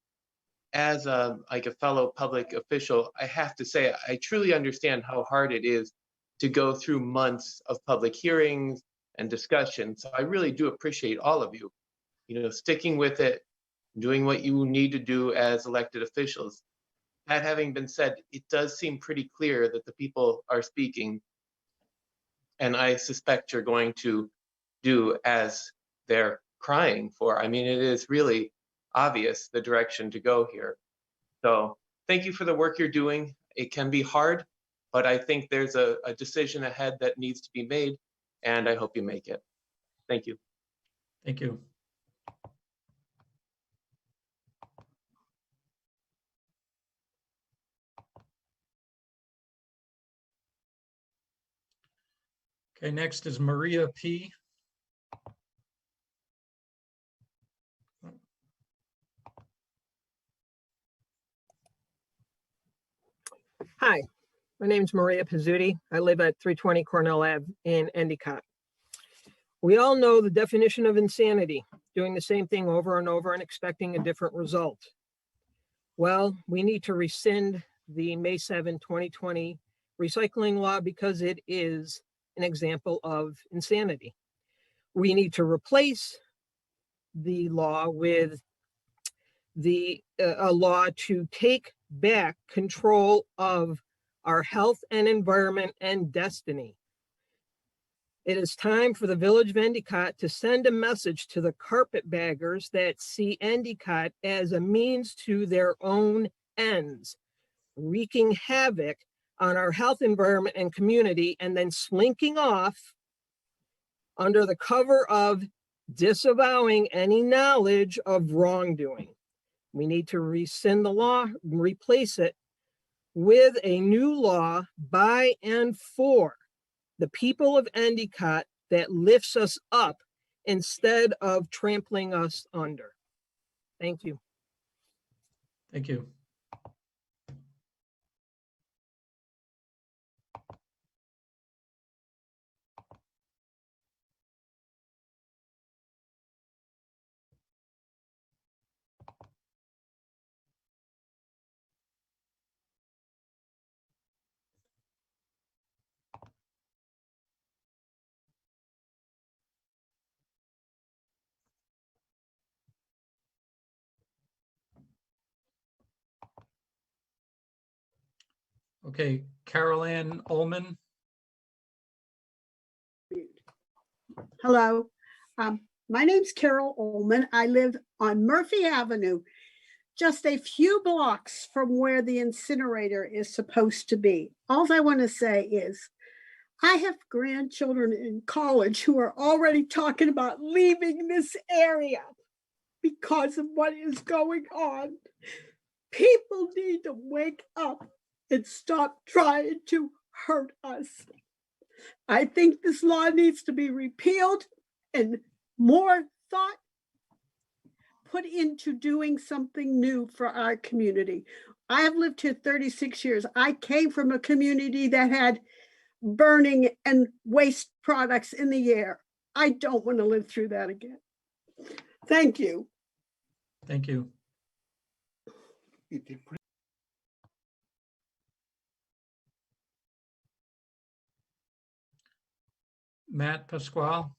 As like a fellow public official, I have to say, I truly understand how hard it is to go through months of public hearings and discussion. So I really do appreciate all of you, sticking with it, doing what you need to do as elected officials. That having been said, it does seem pretty clear that the people are speaking, and I suspect you're going to do as they're crying for. I mean, it is really obvious the direction to go here. So thank you for the work you're doing. It can be hard, but I think there's a decision ahead that needs to be made, and I hope you make it. Thank you. Thank you. Okay, next is Maria P. Hi, my name is Maria Pizzuti. I live at 320 Cornell Ave in Endicott. We all know the definition of insanity, doing the same thing over and over and expecting a different result. Well, we need to rescind the May 7, 2020 recycling law because it is an example of insanity. We need to replace the law with a law to take back control of our health and environment and destiny. It is time for the Village of Endicott to send a message to the carpetbaggers that see Endicott as a means to their own ends, wreaking havoc on our health, environment, and community, and then slinking off under the cover of disavowing any knowledge of wrongdoing. We need to rescind the law, replace it with a new law by and for the people of Endicott that lifts us up instead of trampling us under. Thank you. Thank you. Okay, Carol Ann Ullman. Hello, my name's Carol Ullman. I live on Murphy Avenue, just a few blocks from where the incinerator is supposed to be. All I want to say is I have grandchildren in college who are already talking about leaving this area because of what is going on. People need to wake up and stop trying to hurt us. I think this law needs to be repealed and more thought put into doing something new for our community. I have lived here 36 years. I came from a community that had burning and waste products in the air. I don't want to live through that again. Thank you. Thank you. Matt Pasquale.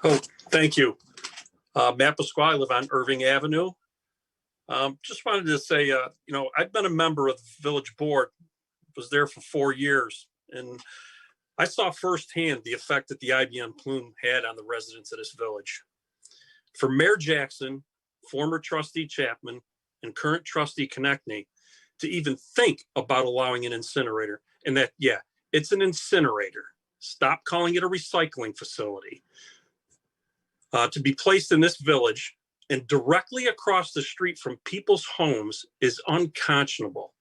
Oh, thank you. Matt Pasquale, I live on Irving Avenue. Just wanted to say, I've been a member of the village board, was there for 4 years. And I saw firsthand the effect that the IBM plume had on the residents of this village. For Mayor Jackson, former trustee Chapman, and current trustee Konechny to even think about allowing an incinerator, and that, yeah, it's an incinerator. Stop calling it a recycling facility. To be placed in this village and directly across the street from people's homes is unconscionable.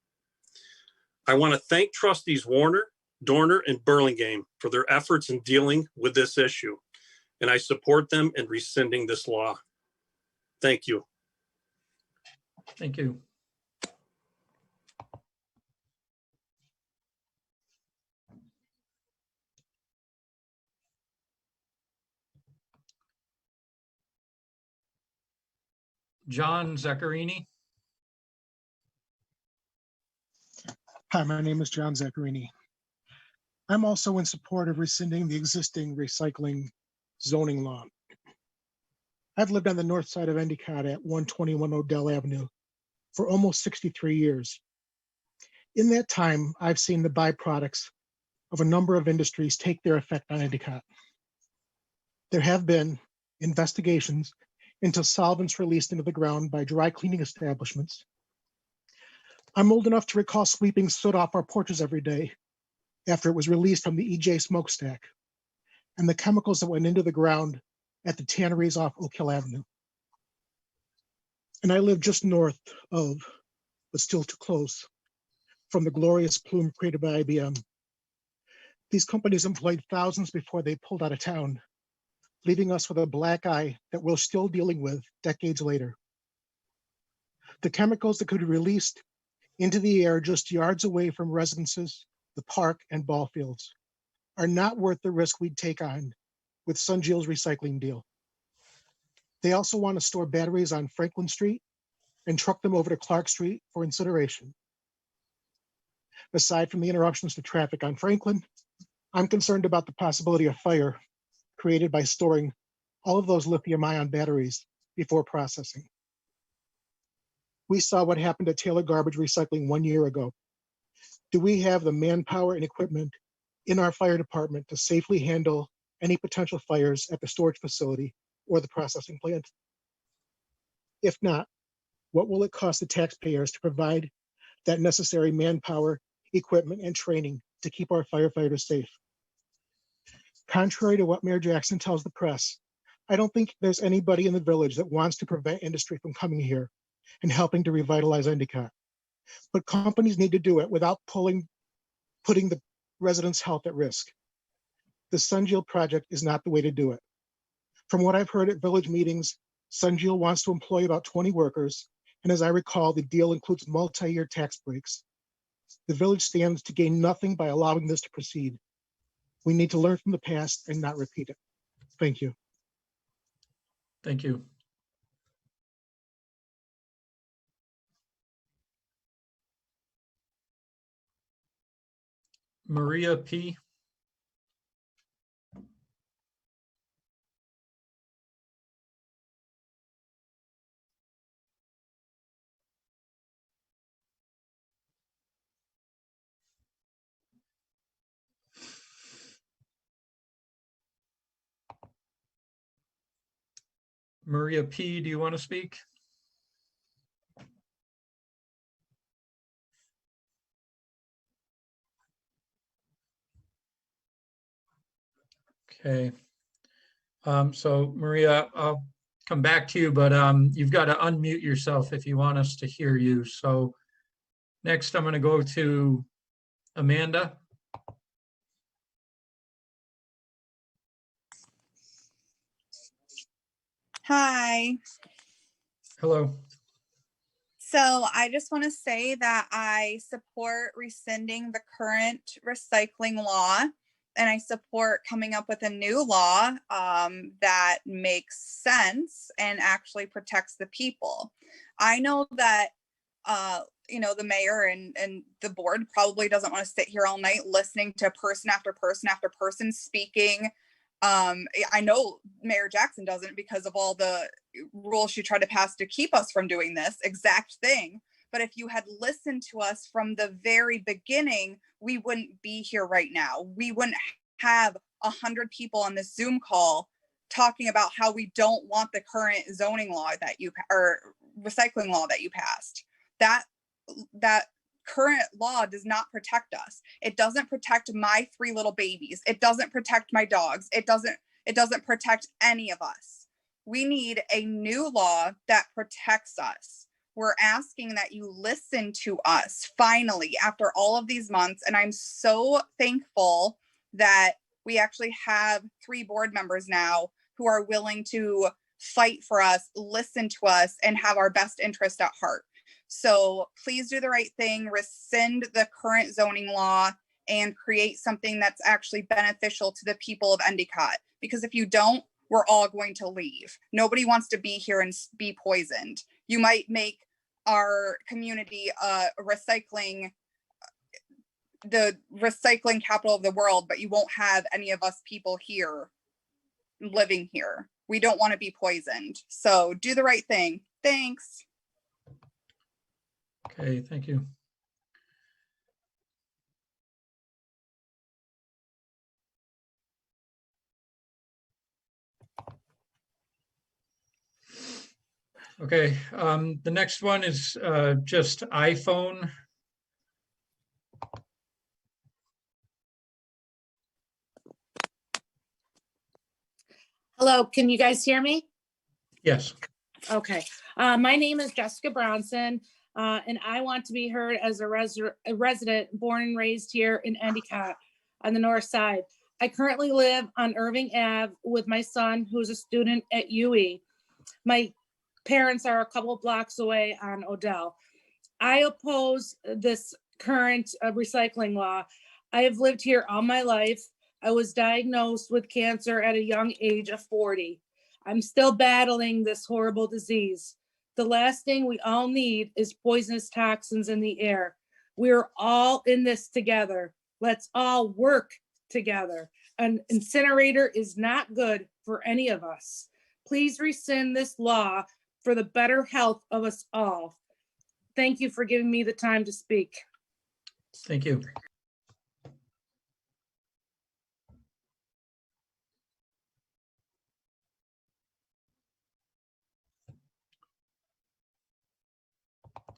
I want to thank trustees Warner, Dorner, and Burlingame for their efforts in dealing with this issue, and I support them in rescinding this law. Thank you. Thank you. John Zaccarini. Hi, my name is John Zaccarini. I'm also in support of rescinding the existing recycling zoning law. I've lived on the north side of Endicott at 121 Odell Avenue for almost 63 years. In that time, I've seen the byproducts of a number of industries take their effect on Endicott. There have been investigations into solvents released into the ground by dry cleaning establishments. I'm old enough to recall sweeping soot off our porches every day after it was released from the EJ smokestack and the chemicals that went into the ground at the tanneries off Oak Hill Avenue. And I live just north of, but still too close, from the glorious plume created by IBM. These companies employed thousands before they pulled out of town, leaving us with a black eye that we're still dealing with decades later. The chemicals that could be released into the air just yards away from residences, the park, and ball fields are not worth the risk we'd take on with Sunjil's recycling deal. They also want to store batteries on Franklin Street and truck them over to Clark Street for incineration. Aside from the interruptions to traffic on Franklin, I'm concerned about the possibility of fire created by storing all of those lithium-ion batteries before processing. We saw what happened at Taylor Garbage Recycling 1 year ago. Do we have the manpower and equipment in our fire department to safely handle any potential fires at the storage facility or the processing plant? If not, what will it cost the taxpayers to provide that necessary manpower, equipment, and training to keep our firefighters safe? Contrary to what Mayor Jackson tells the press, I don't think there's anybody in the village that wants to prevent industry from coming here and helping to revitalize Endicott. But companies need to do it without putting the residents' health at risk. The Sunjil project is not the way to do it. From what I've heard at village meetings, Sunjil wants to employ about 20 workers, and as I recall, the deal includes multi-year tax breaks. The village stands to gain nothing by allowing this to proceed. We need to learn from the past and not repeat it. Thank you. Thank you. Maria P. Maria P., do you want to speak? Okay. So Maria, I'll come back to you, but you've got to unmute yourself if you want us to hear you. So next I'm going to go to Amanda. Hi. Hello. So I just want to say that I support rescinding the current recycling law, and I support coming up with a new law that makes sense and actually protects the people. I know that, the mayor and the board probably doesn't want to sit here all night listening to person after person after person speaking. I know Mayor Jackson doesn't because of all the rules she tried to pass to keep us from doing this exact thing. But if you had listened to us from the very beginning, we wouldn't be here right now. We wouldn't have 100 people on this Zoom call talking about how we don't want the current zoning law that you, or recycling law that you passed. That current law does not protect us. It doesn't protect my 3 little babies. It doesn't protect my dogs. It doesn't protect any of us. We need a new law that protects us. We're asking that you listen to us finally after all of these months. And I'm so thankful that we actually have 3 board members now who are willing to fight for us, listen to us, and have our best interest at heart. So please do the right thing, rescind the current zoning law, and create something that's actually beneficial to the people of Endicott. Because if you don't, we're all going to leave. Nobody wants to be here and be poisoned. You might make our community the recycling capital of the world, but you won't have any of us people here living here. We don't want to be poisoned. So do the right thing. Thanks. Okay, thank you. Okay, the next one is just iPhone. Hello, can you guys hear me? Yes. Okay. My name is Jessica Bronson, and I want to be heard as a resident born and raised here in Endicott on the north side. I currently live on Irving Ave with my son, who's a student at UE. My parents are a couple blocks away on Odell. I oppose this current recycling law. I have lived here all my life. I was diagnosed with cancer at a young age of 40. I'm still battling this horrible disease. The last thing we all need is poisonous toxins in the air. We're all in this together. Let's all work together. An incinerator is not good for any of us. Please rescind this law for the better health of us all. Thank you for giving me the time to speak. Thank you.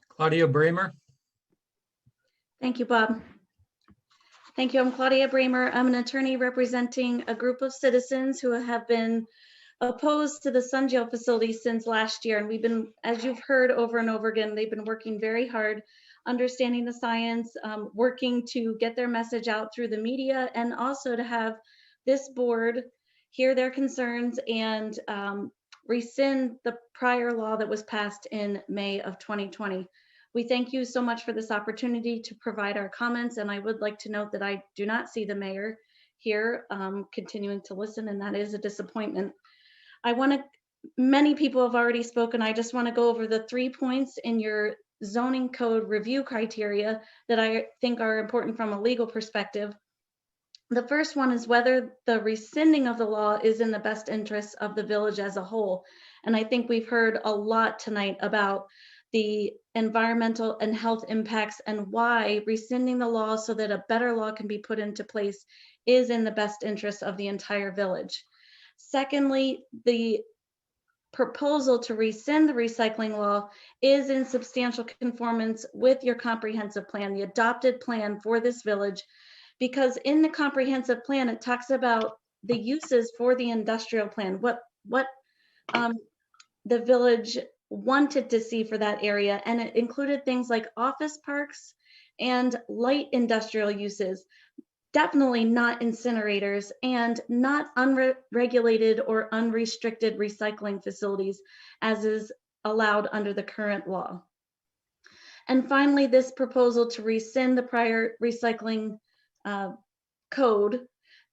Claudia Bramer. Thank you, Bob. Thank you. I'm Claudia Bramer. I'm an attorney representing a group of citizens who have been opposed to the Sun Jail facility since last year. And we've been, as you've heard over and over again, they've been working very hard, understanding the science, working to get their message out through the media, and also to have this board hear their concerns and rescind the prior law that was passed in May of 2020. We thank you so much for this opportunity to provide our comments. And I would like to note that I do not see the mayor here continuing to listen, and that is a disappointment. Many people have already spoken. I just want to go over the 3 points in your zoning code review criteria that I think are important from a legal perspective. The first one is whether the rescinding of the law is in the best interest of the village as a whole. And I think we've heard a lot tonight about the environmental and health impacts and why rescinding the law so that a better law can be put into place is in the best interest of the entire village. Secondly, the proposal to rescind the recycling law is in substantial conformance with your comprehensive plan, the adopted plan for this village, because in the comprehensive plan, it talks about the uses for the industrial plan, what the village wanted to see for that area. And it included things like office parks and light industrial uses, definitely not incinerators, and not unregulated or unrestricted recycling facilities as is allowed under the current law. And finally, this proposal to rescind the prior recycling code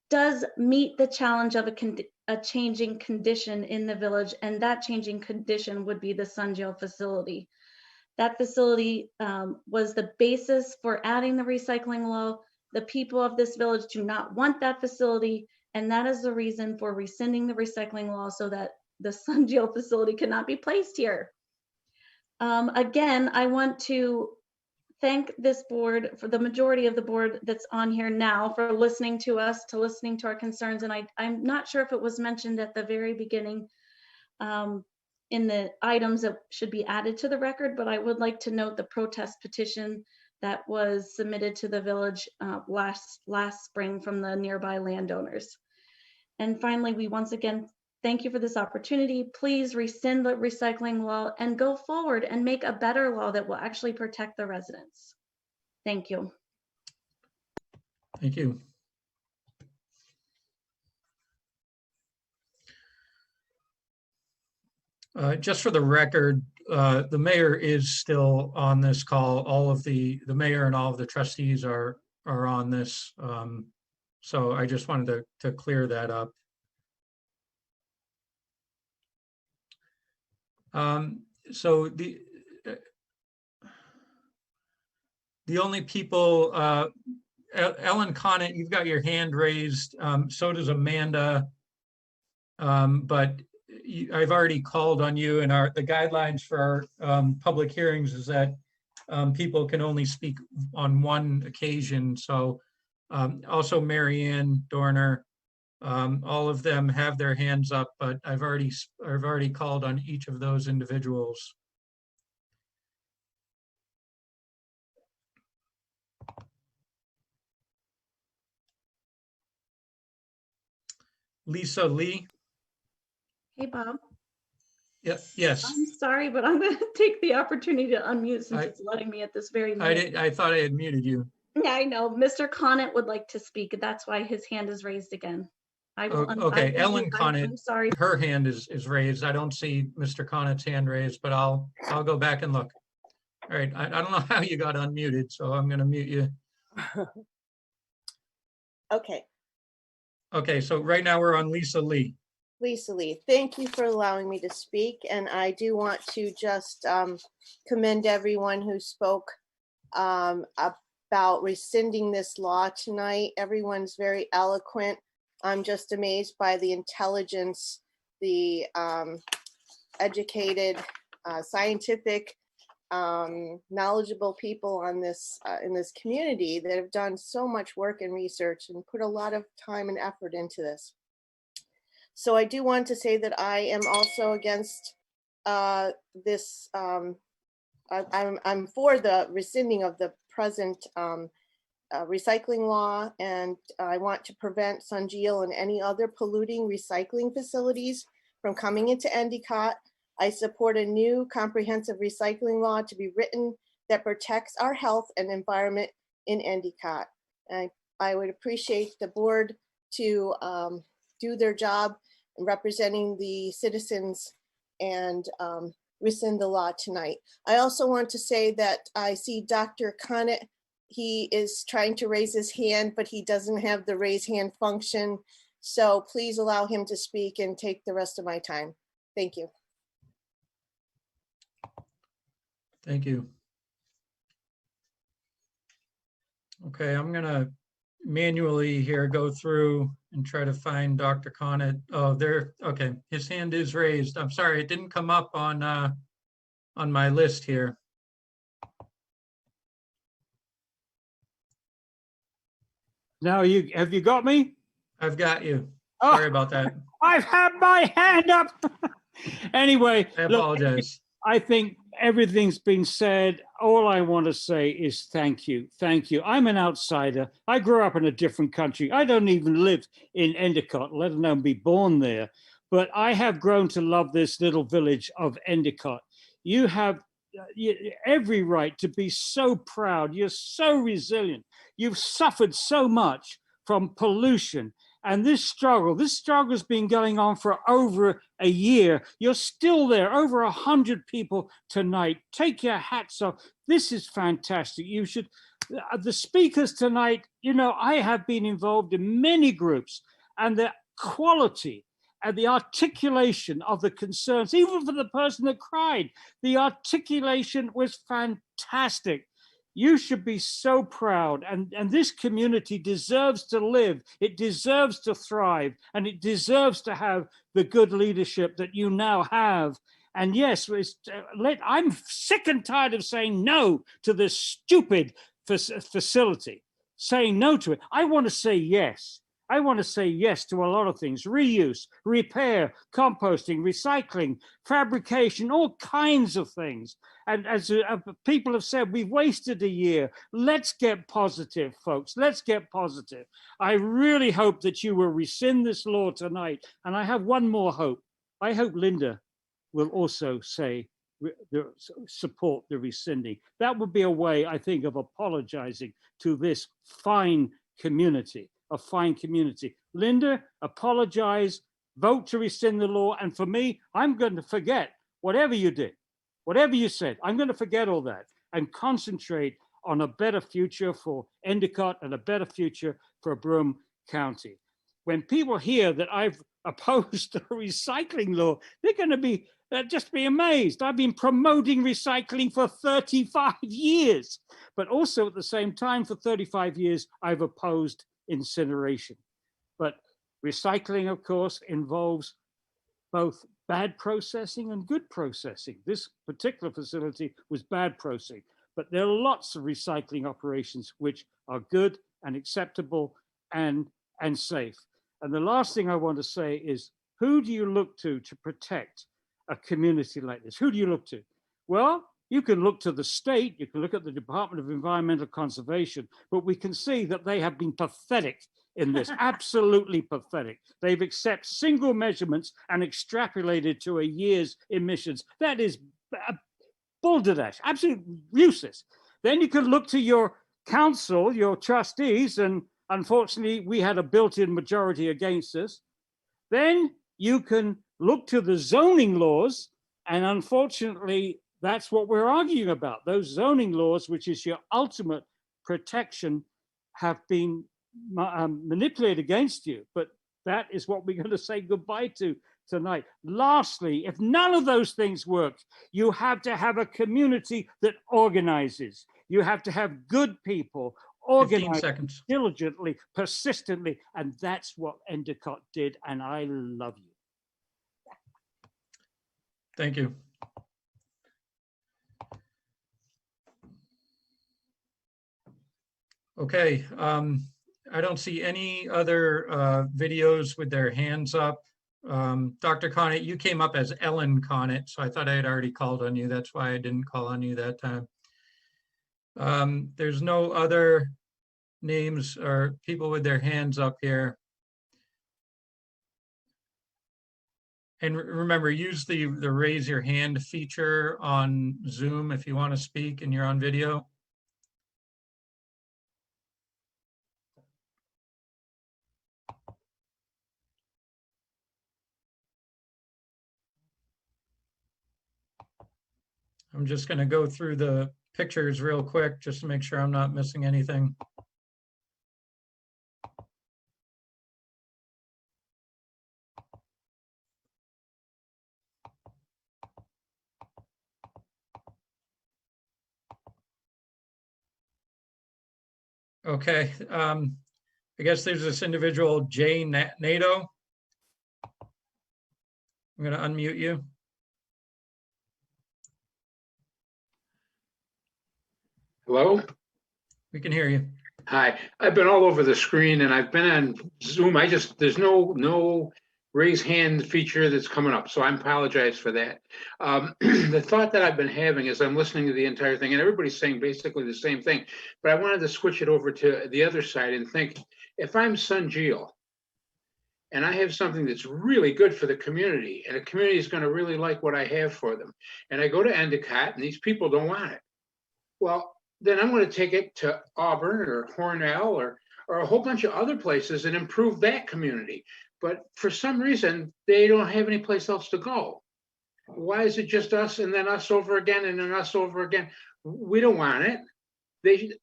does meet the challenge of a changing condition in the village, and that changing condition would be the Sun Jail facility. That facility was the basis for adding the recycling law. The people of this village do not want that facility, and that is the reason for rescinding the recycling law so that the Sun Jail facility cannot be placed here. Again, I want to thank this board, for the majority of the board that's on here now, for listening to us, listening to our concerns. And I'm not sure if it was mentioned at the very beginning in the items that should be added to the record, but I would like to note the protest petition that was submitted to the village last spring from the nearby landowners. And finally, we once again thank you for this opportunity. Please rescind the recycling law and go forward and make a better law that will actually protect the residents. Thank you. Thank you. Just for the record, the mayor is still on this call. All of the mayor and all of the trustees are on this. So I just wanted to clear that up. So the only people, Ellen Conant, you've got your hand raised. So does Amanda. But I've already called on you, and the guidelines for our public hearings is that people can only speak on one occasion. So also Marianne Dorner, all of them have their hands up, but I've already called on each of those individuals. Lisa Lee. Hey, Bob. Yes. I'm sorry, but I'm going to take the opportunity to unmute since it's letting me at this very minute. I thought I had muted you. Yeah, I know. Mr. Conant would like to speak. That's why his hand is raised again. Okay, Ellen Conant, I'm sorry. her hand is raised. I don't see Mr. Conant's hand raised, but I'll go back and look. All right, I don't know how you got unmuted, so I'm going to mute you. Okay. Okay, so right now we're on Lisa Lee. Lisa Lee, thank you for allowing me to speak. And I do want to just commend everyone who spoke about rescinding this law tonight. Everyone's very eloquent. I'm just amazed by the intelligence, the educated, scientific, knowledgeable people on this in this community that have done so much work and research and put a lot of time and effort into this. So I do want to say that I am also against this. I'm for the rescinding of the present recycling law, and I want to prevent Sunjeel and any other polluting recycling facilities from coming into Endicott. I support a new comprehensive recycling law to be written that protects our health and environment in Endicott. I would appreciate the board to do their job in representing the citizens and rescind the law tonight. I also want to say that I see Dr. Conant. He is trying to raise his hand, but he doesn't have the raise hand function. So please allow him to speak and take the rest of my time. Thank you. Thank you. Okay, I'm gonna manually here go through and try to find Dr. Conant. Oh, there. Okay, his hand is raised. I'm sorry, it didn't come up on my list here. Now have you got me? I've got you. Sorry about that. I've had my hand up. Anyway, I apologize. Look, I think everything's been said. All I want to say is thank you. Thank you. I'm an outsider. I grew up in a different country. I don't even live in Endicott, let alone be born there. But I have grown to love this little village of Endicott. You have every right to be so proud. You're so resilient. You've suffered so much from pollution. And this struggle has been going on for over a year. You're still there, over 100 people tonight. Take your hats off. This is fantastic. You should, the speakers tonight, you know, I have been involved in many groups, and the quality and the articulation of the concerns, even for the person that cried, the articulation was fantastic. You should be so proud, and this community deserves to live, it deserves to thrive, and it deserves to have the good leadership that you now have. And yes, I'm sick and tired of saying no to this stupid facility, saying no to it. I want to say yes. I want to say yes to a lot of things: reuse, repair, composting, recycling, fabrication, all kinds of things. And as people have said, we've wasted a year. Let's get positive, folks. Let's get positive. I really hope that you will rescind this law tonight. And I have one more hope. I hope Linda will also say support the rescinding. That would be a way, I think, of apologizing to this fine community. A fine community. Linda, apologize, vote to rescind the law. And for me, I'm going to forget whatever you did, whatever you said. I'm going to forget all that and concentrate on a better future for Endicott and a better future for Broome County. When people hear that I've opposed the recycling law, they're going to be just be amazed. I've been promoting recycling for 35 years, but also at the same time for 35 years, I've opposed incineration. But recycling, of course, involves both bad processing and good processing. This particular facility was bad processing, but there are lots of recycling operations which are good and acceptable and safe. And the last thing I want to say is, who do you look to protect a community like this? Who do you look to? Well, you can look to the state, you can look at the Department of Environmental Conservation, but we can see that they have been pathetic in this, absolutely pathetic. They've accepted single measurements and extrapolated to a year's emissions. That is balderdash, absolutely useless. Then you can look to your council, your trustees, and unfortunately we had a built-in majority against us. Then you can look to the zoning laws, and unfortunately, that's what we're arguing about. Those zoning laws, which is your ultimate protection, have been manipulated against you. But that is what we're going to say goodbye to tonight. Lastly, if none of those things work, you have to have a community that organizes. You have to have good people organize diligently, persistently, and that's what Endicott did, and I love you. Thank you. Okay, I don't see any other videos with their hands up. Dr. Connett, you came up as Ellen Connett, so I thought I had already called on you. That's why I didn't call on you that time. There's no other names or people with their hands up here. And remember, use the raise your hand feature on Zoom if you want to speak and you're on video. I'm just going to go through the pictures real quick just to make sure I'm not missing anything. Okay, I guess there's this individual, Jay Nato. I'm going to unmute you. Hello? We can hear you. Hi, I've been all over the screen and I've been on Zoom. There's no raise hand feature that's coming up, so I apologize for that. The thought that I've been having as I'm listening to the entire thing, and everybody's saying basically the same thing, but I wanted to switch it over to the other side and think, if I'm Sunjeel and I have something that's really good for the community and the community is going to really like what I have for them, and I go to Endicott and these people don't want it, well, then I'm going to take it to Auburn or Cornell or a whole bunch of other places and improve that community. But for some reason, they don't have any place else to go. Why is it just us and then us over again and then us over again? We don't want it.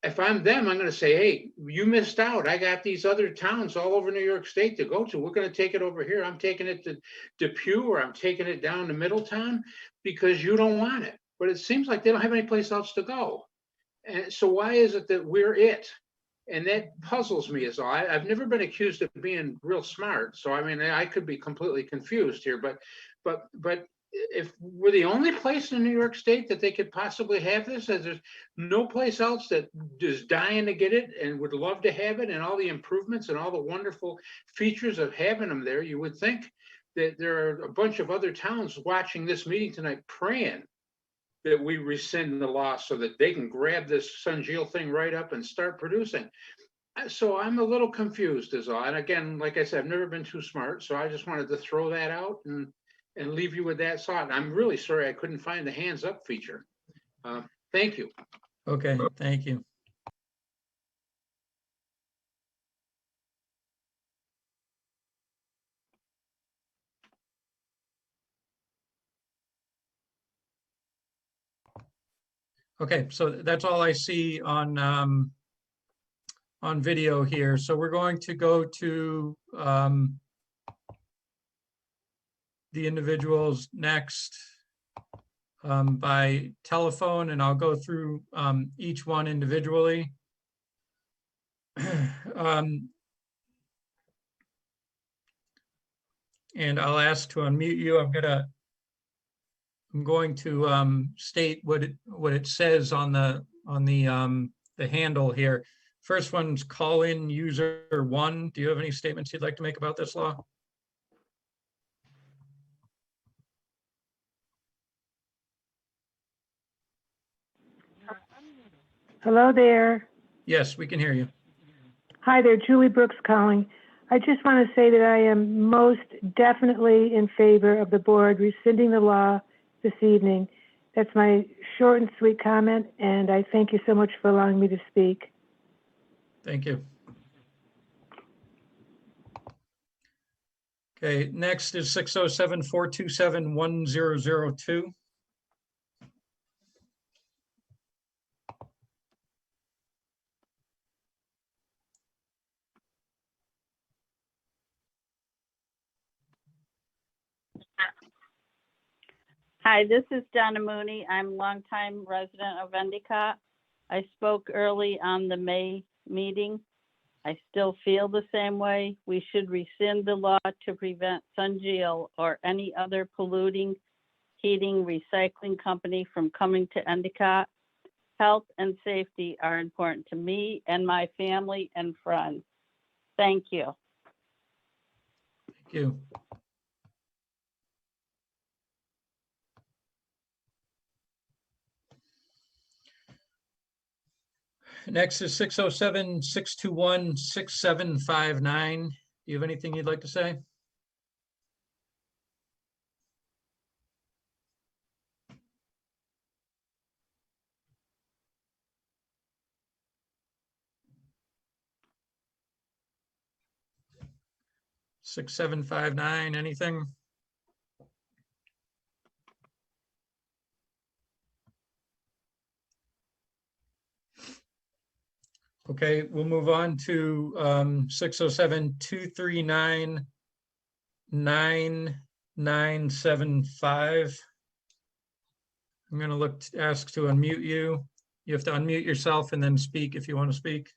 If I'm them, I'm going to say, hey, you missed out. I got these other towns all over New York State to go to. We're going to take it over here. I'm taking it to Depew or I'm taking it down to Middletown because you don't want it. But it seems like they don't have any place else to go. And so why is it that we're it? And that puzzles me as all. I've never been accused of being real smart. So, I mean, I could be completely confused here, but if we're the only place in New York State that they could possibly have this, as there's no place else that is dying to get it and would love to have it, and all the improvements and all the wonderful features of having them there, you would think that there are a bunch of other towns watching this meeting tonight praying that we rescind the law so that they can grab this Sunjeel thing right up and start producing. So I'm a little confused is all. And again, like I said, I've never been too smart. So I just wanted to throw that out and leave you with that thought. And I'm really sorry I couldn't find the hands up feature. Thank you. Okay, thank you. Okay, so that's all I see on video here. So we're going to go to the individuals next by telephone, and I'll go through each one individually. And I'll ask to unmute you. I'm going to state what it says on the handle here. First one's call-in user 1. Do you have any statements you'd like to make about this law? Hello there. Yes, we can hear you. Hi there, Julie Brooks calling. I just want to say that I am most definitely in favor of the board rescinding the law this evening. That's my short and sweet comment, and I thank you so much for allowing me to speak. Thank you. Okay, next is 607-427-1002. Hi, this is Donna Mooney. I'm a longtime resident of Endicott. I spoke early on the May meeting. I still feel the same way. We should rescind the law to prevent Sunjeel or any other polluting, heating, recycling company from coming to Endicott. Health and safety are important to me and my family and friends. Thank you. Thank you. Next is 607-621-6759. Do you have anything you'd like to say? Six, 759, anything? Okay, we'll move on to 607-239-9975. I'm going to ask to unmute you. You have to unmute yourself and then speak if you want to speak.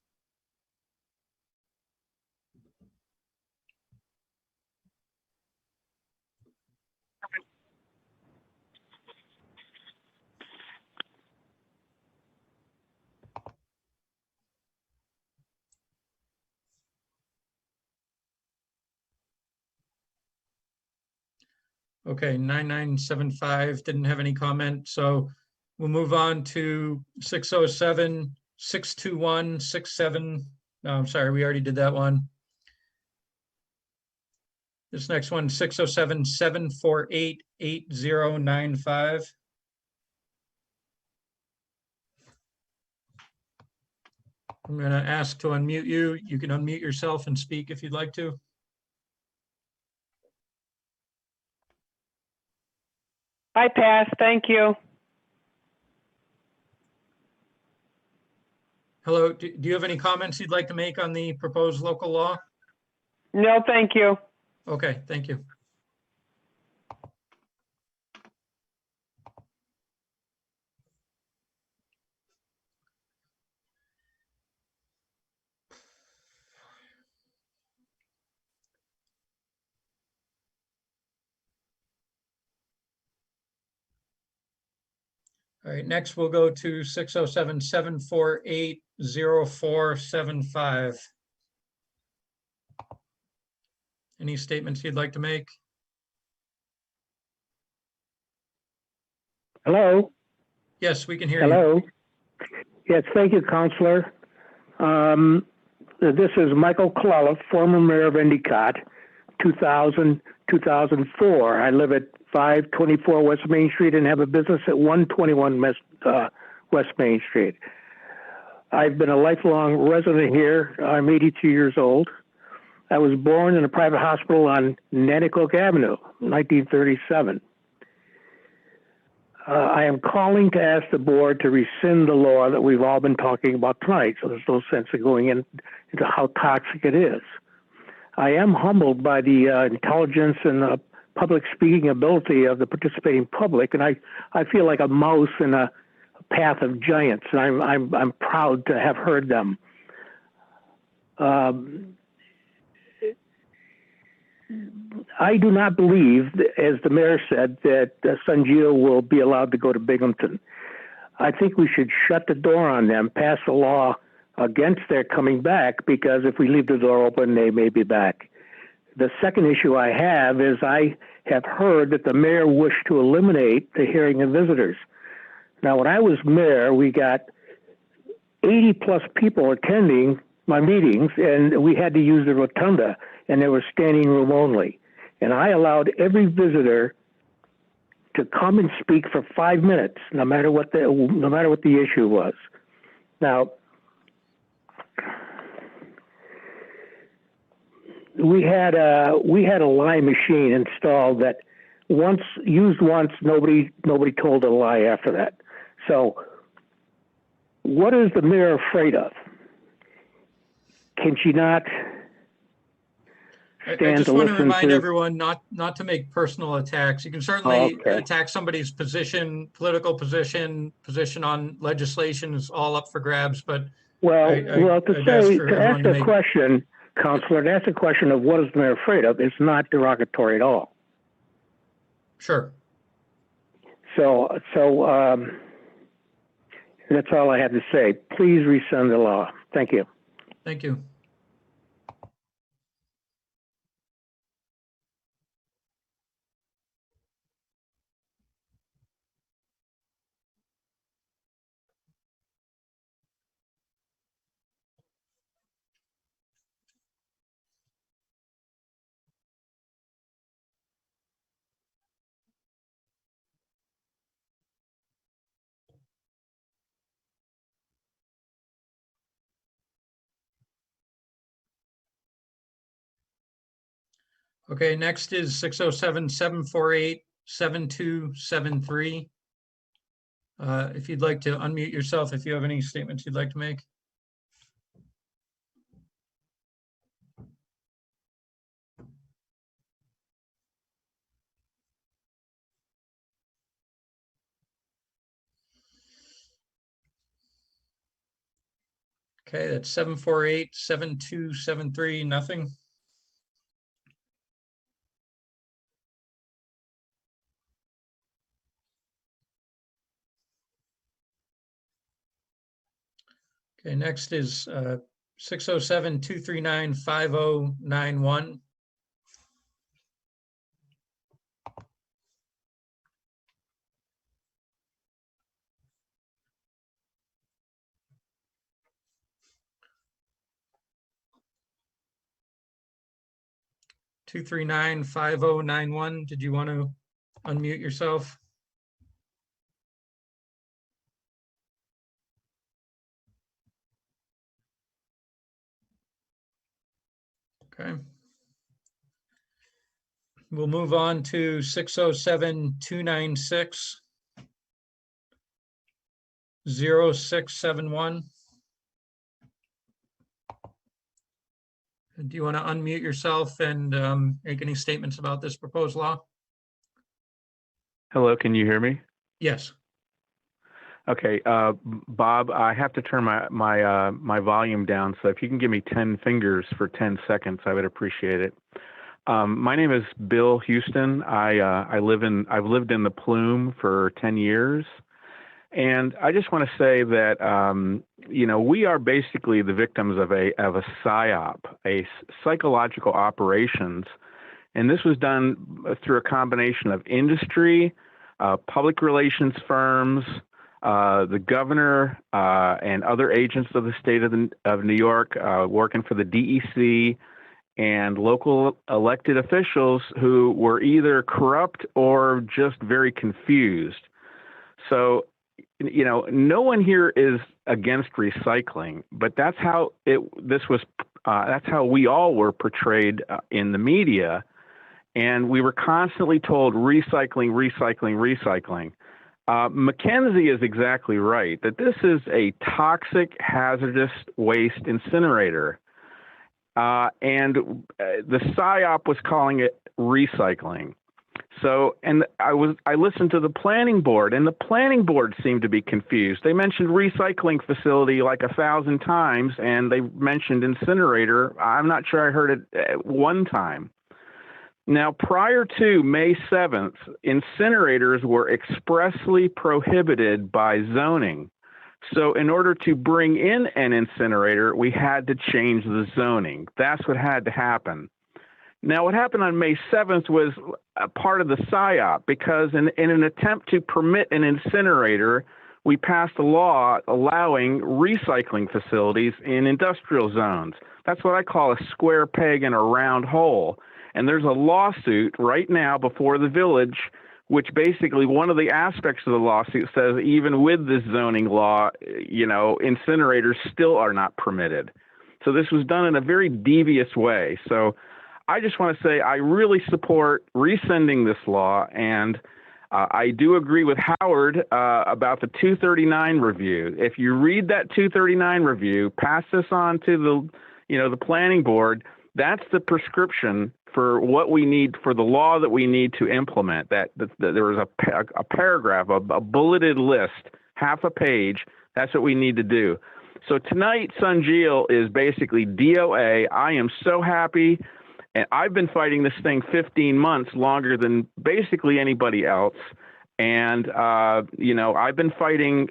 Okay, 9975 didn't have any comment, so we'll move on to 607-621-67. No, I'm sorry, we already did that one. This next one, 607-748-8095. I'm going to ask to unmute you. You can unmute yourself and speak if you'd like to. I pass, thank you. Hello, do you have any comments you'd like to make on the proposed local law? No, thank you. Okay, thank you. All right, next we'll go to 607-748-0475. Any statements you'd like to make? Hello? Yes, we can hear you. Hello? Yes, thank you, Counselor. This is Michael Colella, former mayor of Endicott, 2000, 2004. I live at 524 West Main Street and have a business at 121 West Main Street. I've been a lifelong resident here. I'm 82 years old. I was born in a private hospital on Nanticoke Avenue, 1937. I am calling to ask the board to rescind the law that we've all been talking about tonight, so there's no sense of going into how toxic it is. I am humbled by the intelligence and the public speaking ability of the participating public, and I feel like a mouse in a path of giants, and I'm proud to have heard them. I do not believe, as the mayor said, that Sunjio will be allowed to go to Binghamton. I think we should shut the door on them, pass a law against their coming back, because if we leave the door open, they may be back. The second issue I have is I have heard that the mayor wished to eliminate the hearing of visitors. Now, when I was mayor, we got 80 plus people attending my meetings, and we had to use the rotunda, and they were standing room only. And I allowed every visitor to come and speak for 5 minutes, no matter what the issue was. Now, we had a lie machine installed that used once, nobody told a lie after that. So, what is the mayor afraid of? Can she not I stand just to want to listen remind to? everyone not to make personal attacks. You can certainly Okay. attack somebody's position, political position on legislation is all up for grabs, but Well, I'd to ask for ask everyone to a make- question, Counselor, to ask a question of what is the mayor afraid of is not derogatory at all. Sure. So that's all I have to say. Please rescind the law. Thank you. Thank you. Okay, next is 607-748-7273. If you'd like to unmute yourself, if you have any statements you'd like to make. Okay, that's 748-7273, nothing. Okay, next is 607-239-5091. (239-5091). Did you want to unmute yourself? Okay. We'll move on to 607-296-0671. Do you want to unmute yourself and make any statements about this proposed law? Hello, can you hear me? Yes. Okay, Bob, I have to turn my volume down, so if you can give me 10 fingers for 10 seconds, I would appreciate it. My name is Bill Houston. I've lived in the Plume for 10 years, And I just want to say that, we are basically the victims of a PSYOP, psychological operations. And this was done through a combination of industry, public relations firms, the governor, and other agents of the state of New York working for the DEC, and local elected officials who were either corrupt or just very confused. So, no one here is against recycling, but that's how that's how we all were portrayed in the media. And we were constantly told recycling, recycling, recycling. Mackenzie is exactly right that this is a toxic, hazardous waste incinerator. And the PSYOP was calling it recycling. So, and I listened to the planning board, and the planning board seemed to be confused. They mentioned recycling facility like 1,000 times, and they mentioned incinerator. I'm not sure I heard it one time. Now, prior to May 7th, incinerators were expressly prohibited by zoning. So in order to bring in an incinerator, we had to change the zoning. That's what had to happen. Now, what happened on May 7th was a part of the PSYOP, because in an attempt to permit an incinerator, we passed a law allowing recycling facilities in industrial zones. That's what I call a square peg in a round hole. And there's a lawsuit right now before the village, which basically one of the aspects of the lawsuit says even with this zoning law, incinerators still are not permitted. So this was done in a very devious way. So I just want to say I really support rescinding this law, and I do agree with Howard about the 239 review. If you read that 239 review, pass this on to the planning board. That's the prescription for what we need, for the law that we need to implement. That there was a paragraph, a bulleted list, half a page. That's what we need to do. So tonight, Sunjeel is basically DOA. I am so happy. And I've been fighting this thing 15 months longer than basically anybody else. And, I've been fighting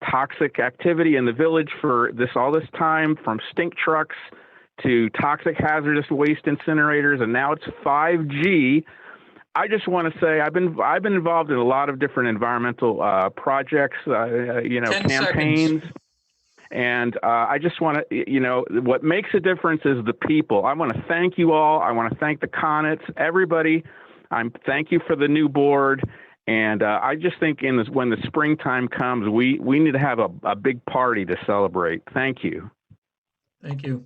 toxic activity in the village for all this time, from stink trucks to toxic hazardous waste incinerators, and now it's 5G. I just want to say I've been involved in a lot of different environmental projects, 10 campaigns. seconds. And I just want to, what makes a difference is the people. I want to thank you all. I want to thank the Connets, everybody. Thank you for the new board. And I just think when the springtime comes, we need to have a big party to celebrate. Thank you. Thank you.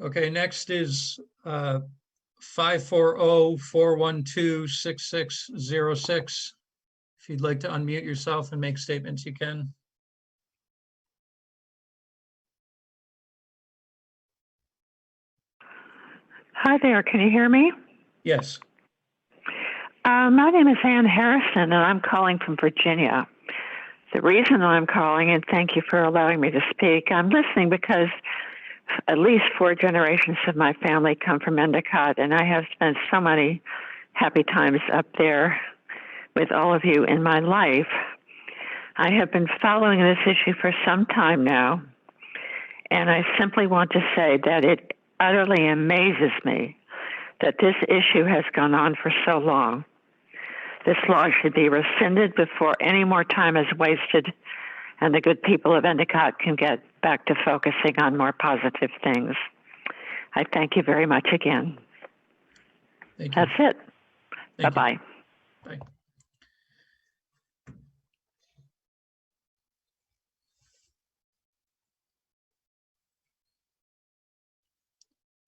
Okay, next is 540-412-6606. If you'd like to unmute yourself and make statements, you can. Hi there, can you hear me? Yes. My name is Ann Harrison, and I'm calling from Virginia. The reason I'm calling, and thank you for allowing me to speak, I'm listening because at least 4 generations of my family come from Endicott, and I have spent so many happy times up there with all of you in my life. I have been following this issue for some time now, and I simply want to say that it utterly amazes me that this issue has gone on for so long. This law should be rescinded before any more time is wasted and the good people of Endicott can get back to focusing on more positive things. I thank you very much again. Thank you. That's it. Thank Bye-bye. Bye.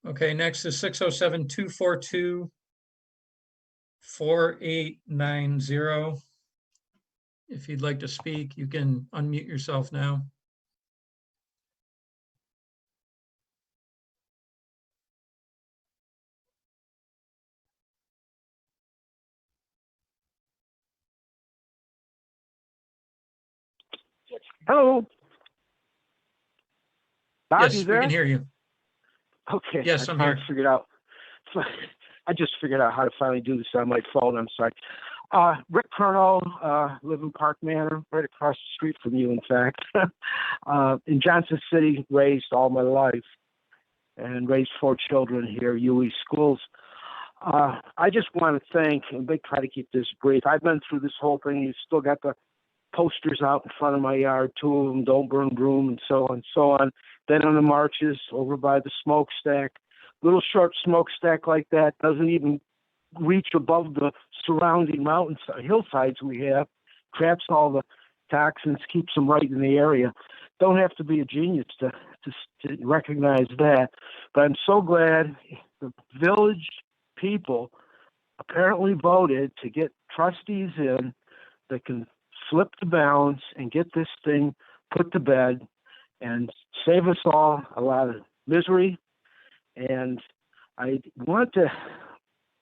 Okay, next is 607-242-4890. If you'd like to speak, you can unmute yourself now. Hello. Bob, Yes, you we there? can hear you. Okay. Yes, I I'm finally here. figured out. I just figured out how to finally do this on my phone. I'm sorry. Rick Colonel, live in Park Manor, right across the street from you, in fact. In Johnson City, raised all my life and raised 4 children here, UE schools. I just want to thank, and they try to keep this brief. I've been through this whole thing. You've still got the posters out in front of my yard, 2 of them, don't burn broom, and so on and so on. Then on the marches over by the smokestack, little short smokestack like that doesn't even reach above the surrounding mountains, hillsides we have, traps all the toxins, keeps them right in the area. Don't have to be a genius to recognize that. But I'm so glad the village people apparently voted to get trustees in that can flip the balance and get this thing put to bed and save us all a lot of misery. And I want to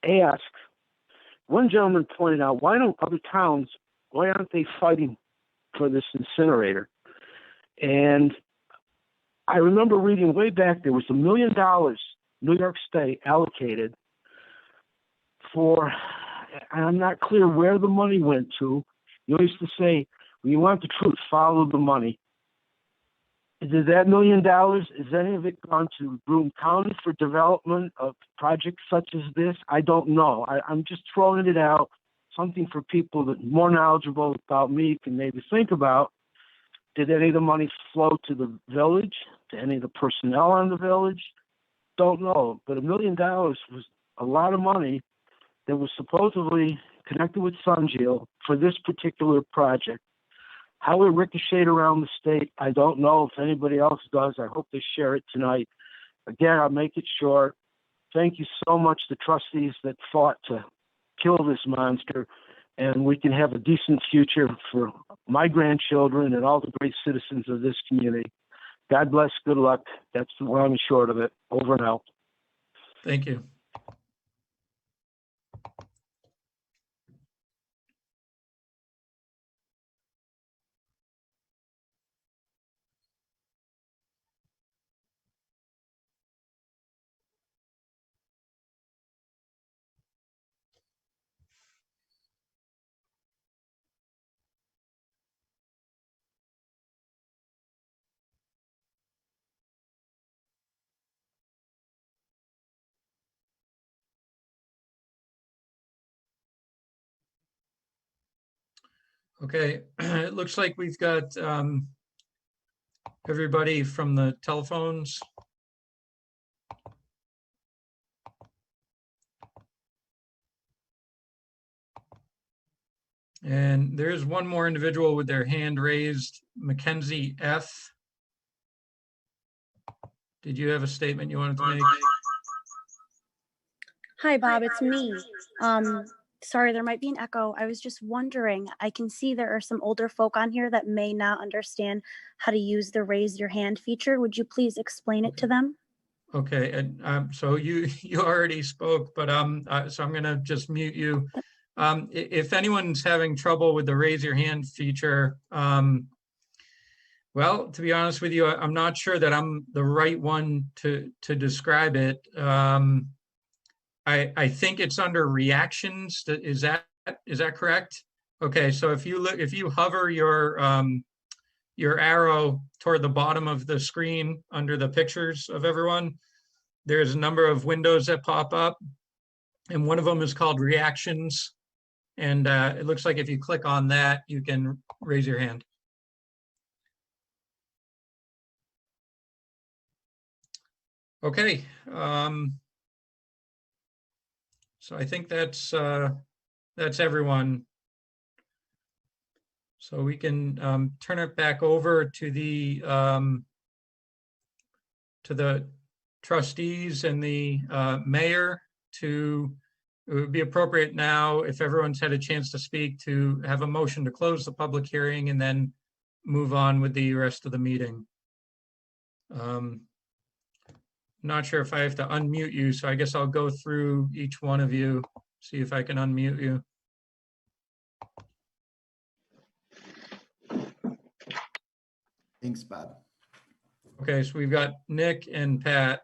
ask, one gentleman pointed out, why aren't they fighting for this incinerator? And I remember reading way back, there was $1 million New York State allocated for, and I'm not clear where the money went to. You used to say, when you want the truth, follow the money. Did that $1 million, is any of it gone to Broome County for development of projects such as this? I don't know. I'm just throwing it out, something for people that are more knowledgeable about me can maybe think about. Did any of the money flow to the village, to any of the personnel on the village? Don't know. But $1 million was a lot of money that was supposedly connected with Sunjiel for this particular project. How it ricocheted around the state, I don't know. If anybody else does, I hope they share it tonight. Again, I'll make it short. Thank you so much, the trustees that fought to kill this monster, and we can have a decent future for my grandchildren and all the great citizens of this community. God bless, good luck. That's the long and short of it. Over and out. Thank you. Okay, it looks like we've got everybody from the telephones. And there is one more individual with their hand raised, Mackenzie F. Did you have a statement you wanted to make? Hi, Bob, it's me. Sorry, there might be an echo. I was just wondering, I can see there are some older folk on here that may not understand how to use the raise your hand feature. Would you please explain it to them? Okay, and so you already spoke, but so I'm gonna just mute you. If anyone's having trouble with the raise your hand feature, well, to be honest with you, I'm not sure that I'm the right one to describe it. I think it's under reactions. Is that correct? Okay, so if you hover your arrow toward the bottom of the screen under the pictures of everyone, there's a number of windows that pop up, and one of them is called reactions. And it looks like if you click on that, you can raise your hand. Okay. So I think that's everyone. So we can turn it back over to the trustees and the mayor to, it would be appropriate now, if everyone's had a chance to speak, to have a motion to close the public hearing and then move on with the rest of the meeting. Not sure if I have to unmute you, so I guess I'll go through each one of you, see if I can unmute you. Thanks, Bob. Okay, so we've got Nick and Pat.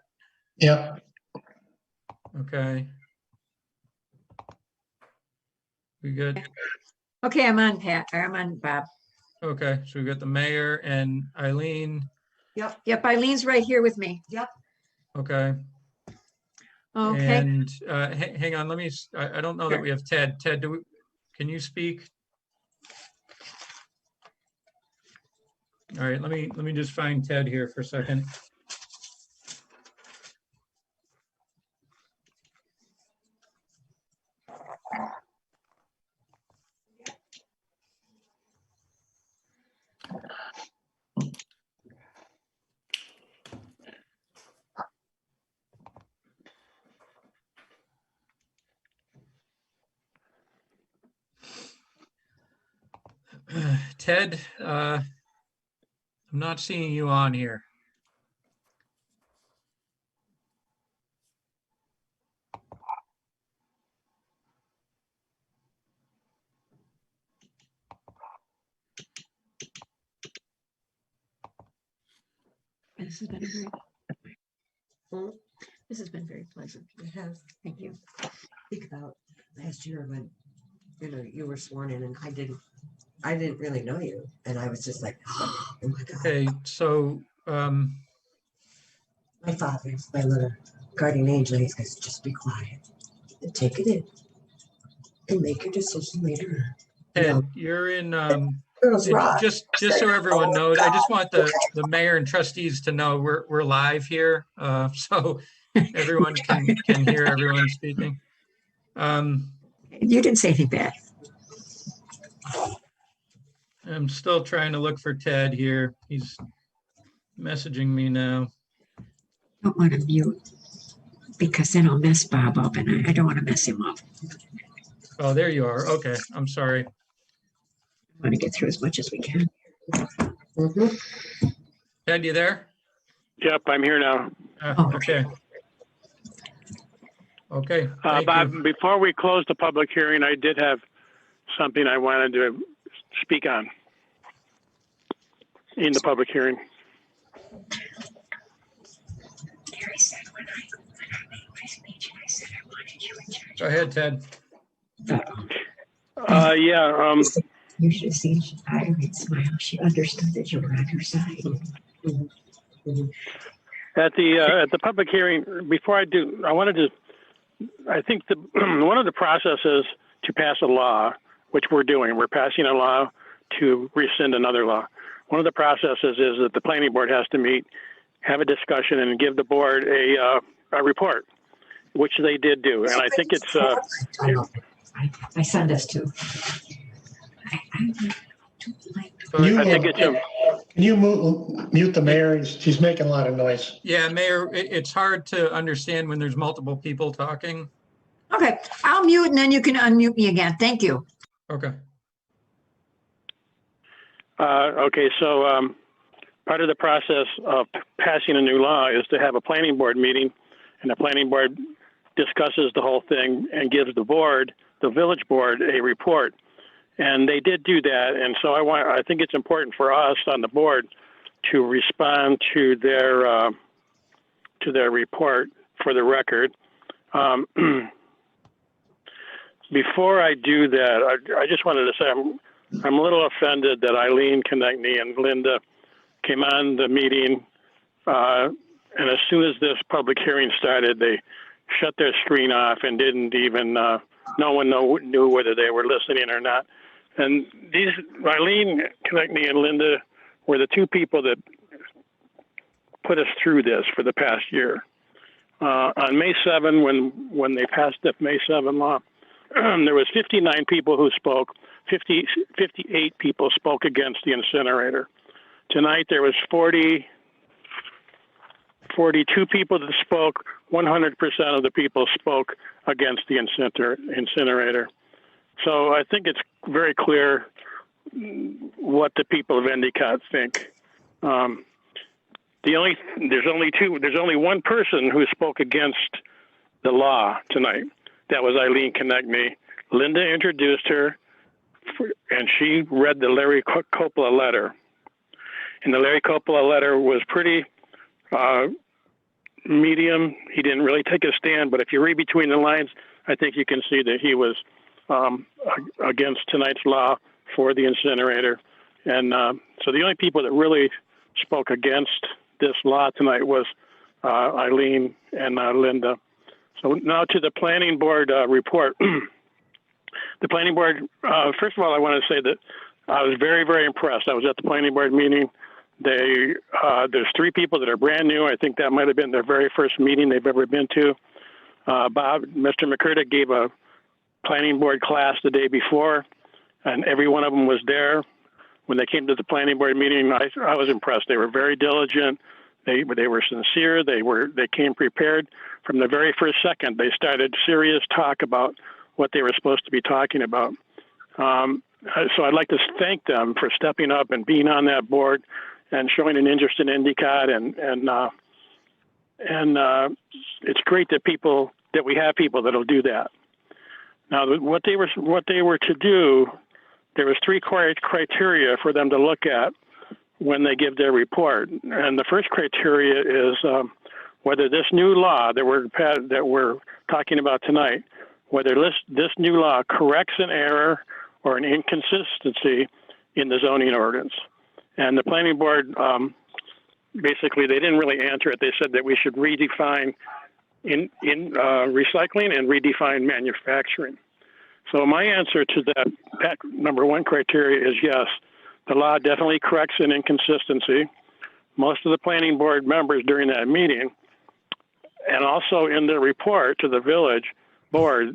Yep. Okay. We good? Okay, I'm on Pat, or I'm on Bob. Okay, so we've got the mayor and Eileen. Yep, Eileen's right here with me. Yep. Okay. Okay. And hang on, let me, I don't know that we have Ted. Ted, can you speak? All right, let me just find Ted here for a second. Ted, I'm not seeing you on here. This has been very pleasant. It has. Thank you. Think about last year when you were sworn in and I didn't really know you, and I was just like, oh my God. Okay, so my father's my little guardian angel. He says, just be quiet and take it in and make your decision later. Ted, you're in Girls rock. just so everyone knows, I just want the mayor and trustees to know we're live here, so everyone can hear everyone speaking. You didn't say anything bad. I'm still trying to look for Ted here. He's messaging me now. I don't want to mute because then I'll mess Bob up, and I don't want to mess him up. Oh, there you are. Okay, I'm sorry. I want to get through as much as we can. Ted, you there? Yep, I'm here now. Okay. Okay. Bob, before we close the public hearing, I did have something I wanted to speak on in the public hearing. Gary said when I made my speech, I said I wanted you in charge. Go ahead, Ted. Yeah. You should have seen Irene smile. She understood that you were on her side. At the public hearing, before I do, I think one of the processes to pass a law, which we're doing, we're passing a law to rescind another law. One of the processes is that the planning board has to meet, have a discussion, and give the board a report, which they did do. And I think it's. I sent this to. Can you mute the mayor? She's making a lot of noise. Yeah, Mayor, it's hard to understand when there's multiple people talking. Okay, I'll mute and then you can unmute me again. Thank you. Okay. Okay, so part of the process of passing a new law is to have a planning board meeting, and the planning board discusses the whole thing and gives the board, the village board, a report. And they did do that, and so I think it's important for us on the board to respond to their report for the record. Before I do that, I just wanted to say I'm a little offended that Eileen Konechny and Linda came on the meeting, and as soon as this public hearing started, they shut their screen off and didn't even. No one knew whether they were listening or not. And these Eileen Konechny and Linda were the two people that put us through this for the past year. On May 7, when they passed the May 7 law, there was 59 people who spoke. 58 people spoke against the incinerator. Tonight there was 42 people that spoke. 100% of the people spoke against the incinerator. So I think it's very clear what the people of Endicott think. There's only one person who spoke against the law tonight. That was Eileen Konechny. Linda introduced her, and she read the Larry Coppola letter. And the Larry Coppola letter was pretty medium. He didn't really take a stand, but if you read between the lines, I think you can see that he was against tonight's law for the incinerator. And so the only people that really spoke against this law tonight was Eileen and Linda. So now to the planning board report. The planning board, first of all, I want to say that I was very, very impressed. I was at the planning board meeting. There's 3 people that are brand new. I think that might have been their very first meeting they've ever been to. Mr. McCurdy gave a planning board class the day before, and every one of them was there. When they came to the planning board meeting, I was impressed. They were very diligent. They were sincere. They came prepared. From the very first second, they started serious talk about what they were supposed to be talking about. So I'd like to thank them for stepping up and being on that board and showing an interest in Endicott. And it's great that we have people that'll do that. Now, what they were to do, there was 3 criteria for them to look at when they give their report. And the first criteria is whether this new law that we're talking about tonight, whether this new law corrects an error or an inconsistency in the zoning ordinance. And the planning board, basically, they didn't really answer it. They said that we should redefine in recycling and redefine manufacturing. So my answer to that number 1 criteria is yes, the law definitely corrects an inconsistency. Most of the planning board members during that meeting, and also in their report to the village board,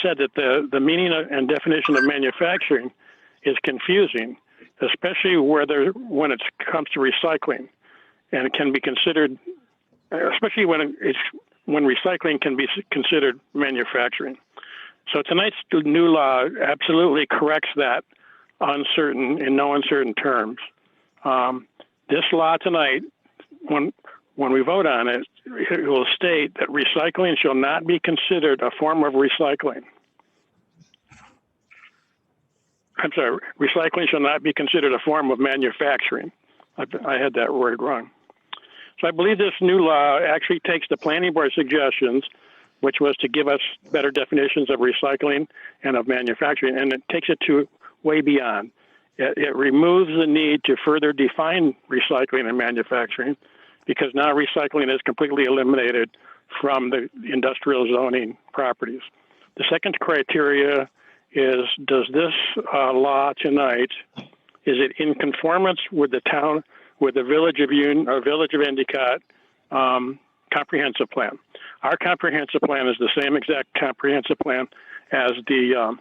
said that the meaning and definition of manufacturing is confusing, especially when it comes to recycling, and it can be considered, especially when recycling can be considered manufacturing. So tonight's new law absolutely corrects that in no uncertain terms. This law tonight, when we vote on it, it will state that recycling shall not be considered a form of recycling. I'm sorry, recycling shall not be considered a form of manufacturing. I had that word wrong. So I believe this new law actually takes the planning board suggestions, which was to give us better definitions of recycling and of manufacturing, and it takes it to way beyond. It removes the need to further define recycling and manufacturing, because now recycling is completely eliminated from the industrial zoning properties. The second criteria is, does this law tonight, is it in conformance with the Village of Endicott comprehensive plan? Our comprehensive plan is the same exact comprehensive plan as the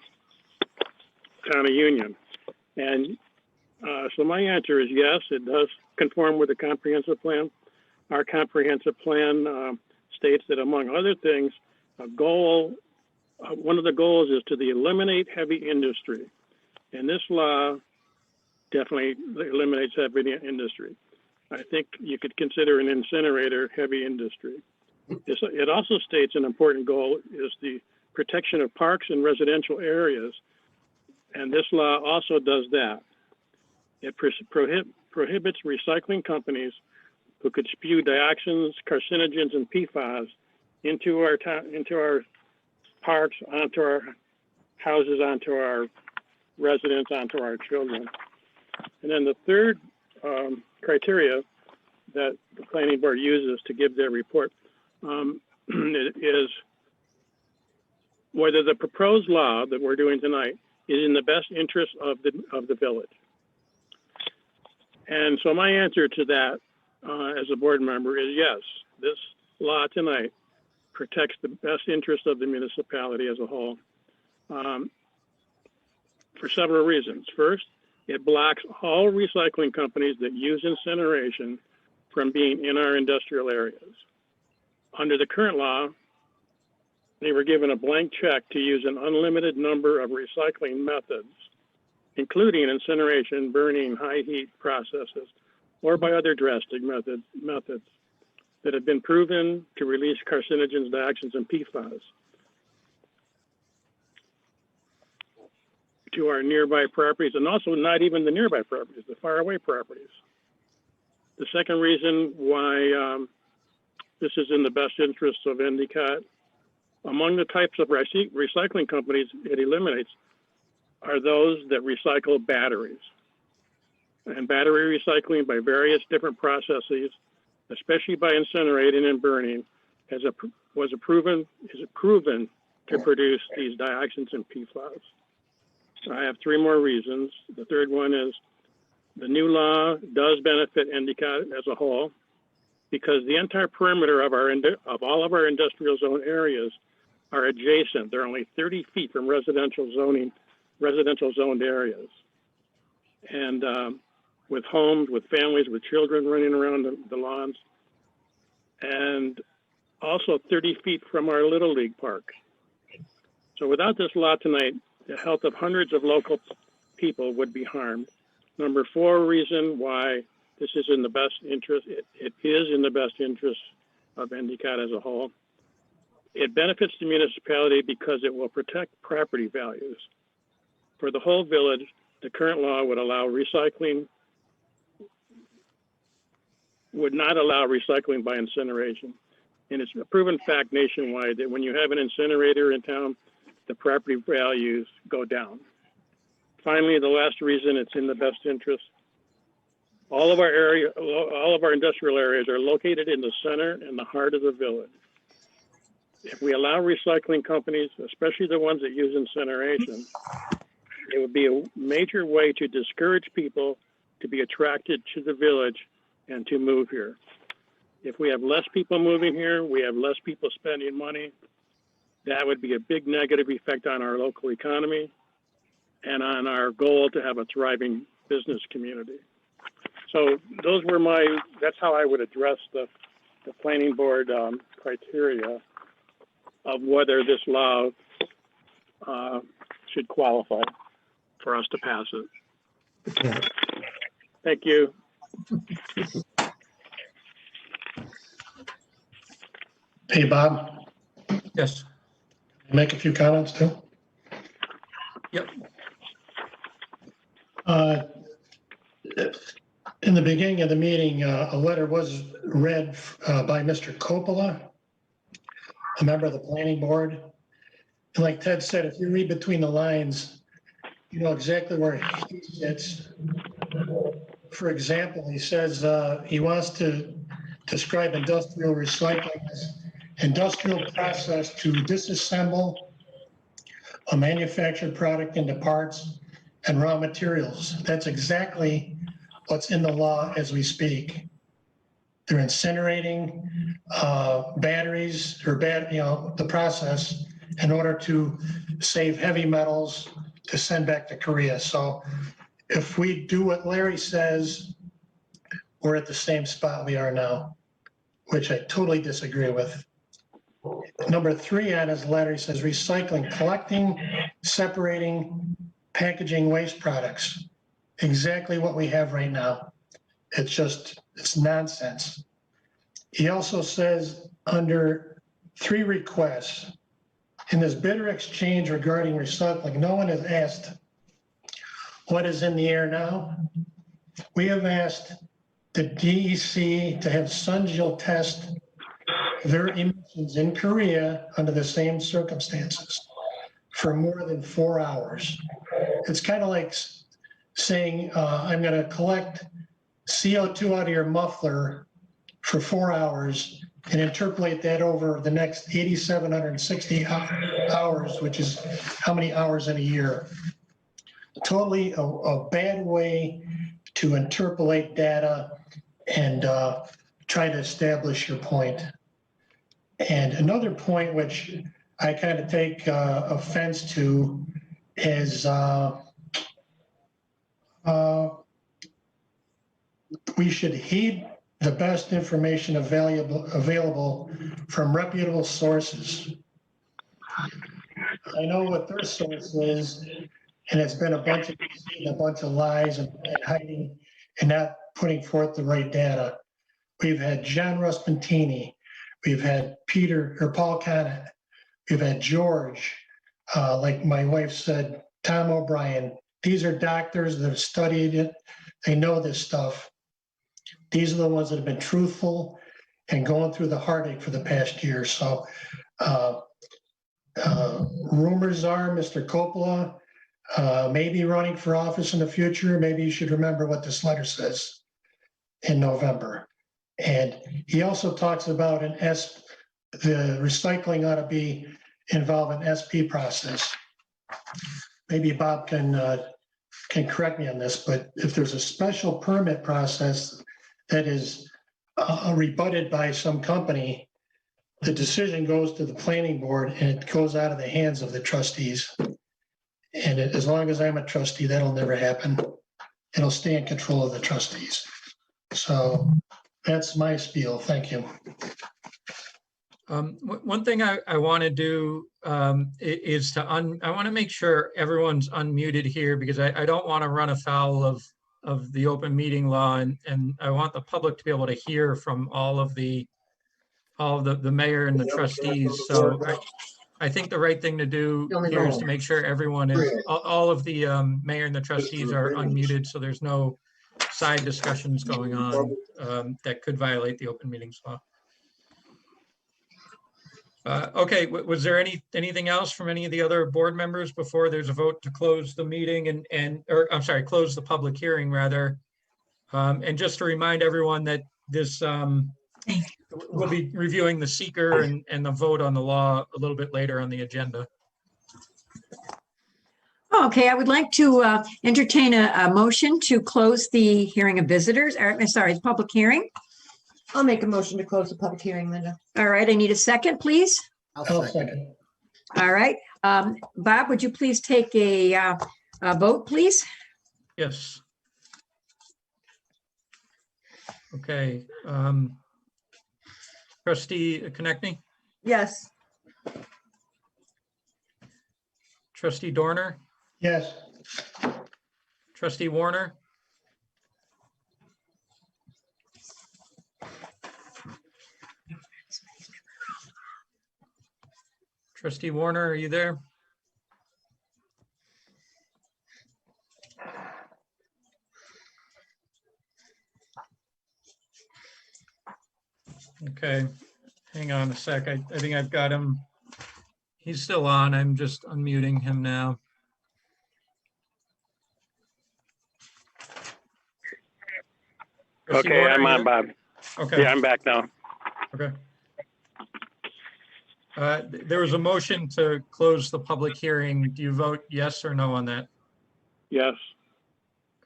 Town of Union. And so my answer is yes, it does conform with the comprehensive plan. Our comprehensive plan states that, among other things, one of the goals is to eliminate heavy industry. And this law definitely eliminates heavy industry. I think you could consider an incinerator heavy industry. It also states an important goal is the protection of parks and residential areas. And this law also does that. It prohibits recycling companies who could spew dioxins, carcinogens, and PFAS into our parks, onto our houses, onto our residents, onto our children. And then the third criteria that the planning board uses to give their report is whether the proposed law that we're doing tonight is in the best interest of the village. And so my answer to that as a board member is yes, this law tonight protects the best interest of the municipality as a whole for several reasons. First, it blocks all recycling companies that use incineration from being in our industrial areas. Under the current law, they were given a blank check to use an unlimited number of recycling methods, including incineration, burning, high heat processes, or by other drastic methods that have been proven to release carcinogens, dioxins, and PFAS to our nearby properties, and also not even the nearby properties, the faraway properties. The second reason why this is in the best interest of Endicott, among the types of recycling companies it eliminates are those that recycle batteries. And battery recycling by various different processes, especially by incinerating and burning, is proven to produce these dioxins and PFAS. I have three more reasons. The third one is the new law does benefit Endicott as a whole because the entire perimeter of all of our industrial zone areas are adjacent. They're only 30 feet from residential zoned areas. And with homes, with families, with children running around the lawns, and also 30 feet from our Little League park. So without this law tonight, the health of hundreds of local people would be harmed. Number four reason why this is in the best interest, it is in the best interest of Endicott as a whole. It benefits the municipality because it will protect property values. For the whole village, the current law would not allow recycling by incineration. And it's a proven fact nationwide that when you have an incinerator in town, the property values go down. Finally, the last reason it's in the best interest, all of our industrial areas are located in the center and the heart of the village. If we allow recycling companies, especially the ones that use incineration, it would be a major way to discourage people to be attracted to the village and to move here. If we have less people moving here, we have less people spending money. That would be a big negative effect on our local economy and on our goal to have a thriving business community. So that's how I would address the planning board criteria of whether this law should qualify for us to pass it. Thank you. Hey, Bob. Yes. Make a few comments too. Yep. In the beginning of the meeting, a letter was read by Mr. Coppola, a member of the planning board. And like Ted said, if you read between the lines, you know exactly where he sits. For example, he says he wants to describe industrial recycling as industrial process to disassemble a manufactured product into parts and raw materials. That's exactly what's in the law as we speak. They're incinerating batteries or the process in order to save heavy metals to send back to Korea. So if we do what Larry says, we're at the same spot we are now, which I totally disagree with. Number 3 on his letter, he says recycling, collecting, separating, packaging waste products. Exactly what we have right now. It's nonsense. He also says under 3 requests, in this bitter exchange regarding recycling, no one has asked what is in the air now. We have asked the DEC to have Sunjil test their emissions in Korea under the same circumstances for more than 4 hours. It's kind of like saying, I'm going to collect CO2 out of your muffler for 4 hours and interpolate that over the next 8,760 hours, which is how many hours in a year. Totally a bad way to interpolate data and try to establish your point. And another point which I kind of take offense to is we should heed the best information available from reputable sources. I know what their source is, and it's been a bunch of lies and hiding and not putting forth the right data. We've had John Ruspentini, we've had Paul Connett, we've had George, like my wife said, Tom O'Brien. These are doctors that have studied it. They know this stuff. These are the ones that have been truthful and going through the heartache for the past year. So rumors are Mr. Coppola may be running for office in the future. Maybe you should remember what this letter says in November. And he also talks about the recycling ought to be involve an SP process. Maybe Bob can correct me on this, but if there's a special permit process that is rebutted by some company, the decision goes to the planning board and it goes out of the hands of the trustees. And as long as I'm a trustee, that'll never happen. It'll stay in control of the trustees. So that's my spiel. Thank you. One thing I want to do is I want to make sure everyone's unmuted here, because I don't want to run afoul of the open meeting law, and I want the public to be able to hear from all of the mayor and the trustees. So I think the right thing to do here is to make sure everyone is, all of the mayor and the trustees are unmuted, so there's no side discussions going on that could violate the open meetings law. Okay, was there anything else from any of the other board members before there's a vote to close the meeting or I'm sorry, close the public hearing rather? And just to remind everyone that this, we'll be reviewing the seeker and the vote on the law a little bit later on the agenda. Okay, I would like to entertain a motion to close the hearing of visitors, or sorry, the public hearing. I'll make a motion to close the public hearing, Linda. All right, I need a second, please. I'll second. All right, Bob, would you please take a vote, please? Yes. Okay. Trustee Konechny? Yes. Trustee Dorner? Yes. Trustee Warner? Trustee Warner, are you there? Okay, hang on a sec. I think I've got him. He's still on. I'm just unmuting him now. Trustee Okay, Warner, I'm are you on, there? Bob. Okay. Yeah, I'm back now. Okay. There was a motion to close the public hearing. Do you vote yes or no on that? Yes.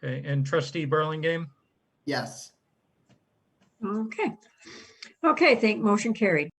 Okay, and Trustee Burlingame? Yes. Okay. Okay, motion carried.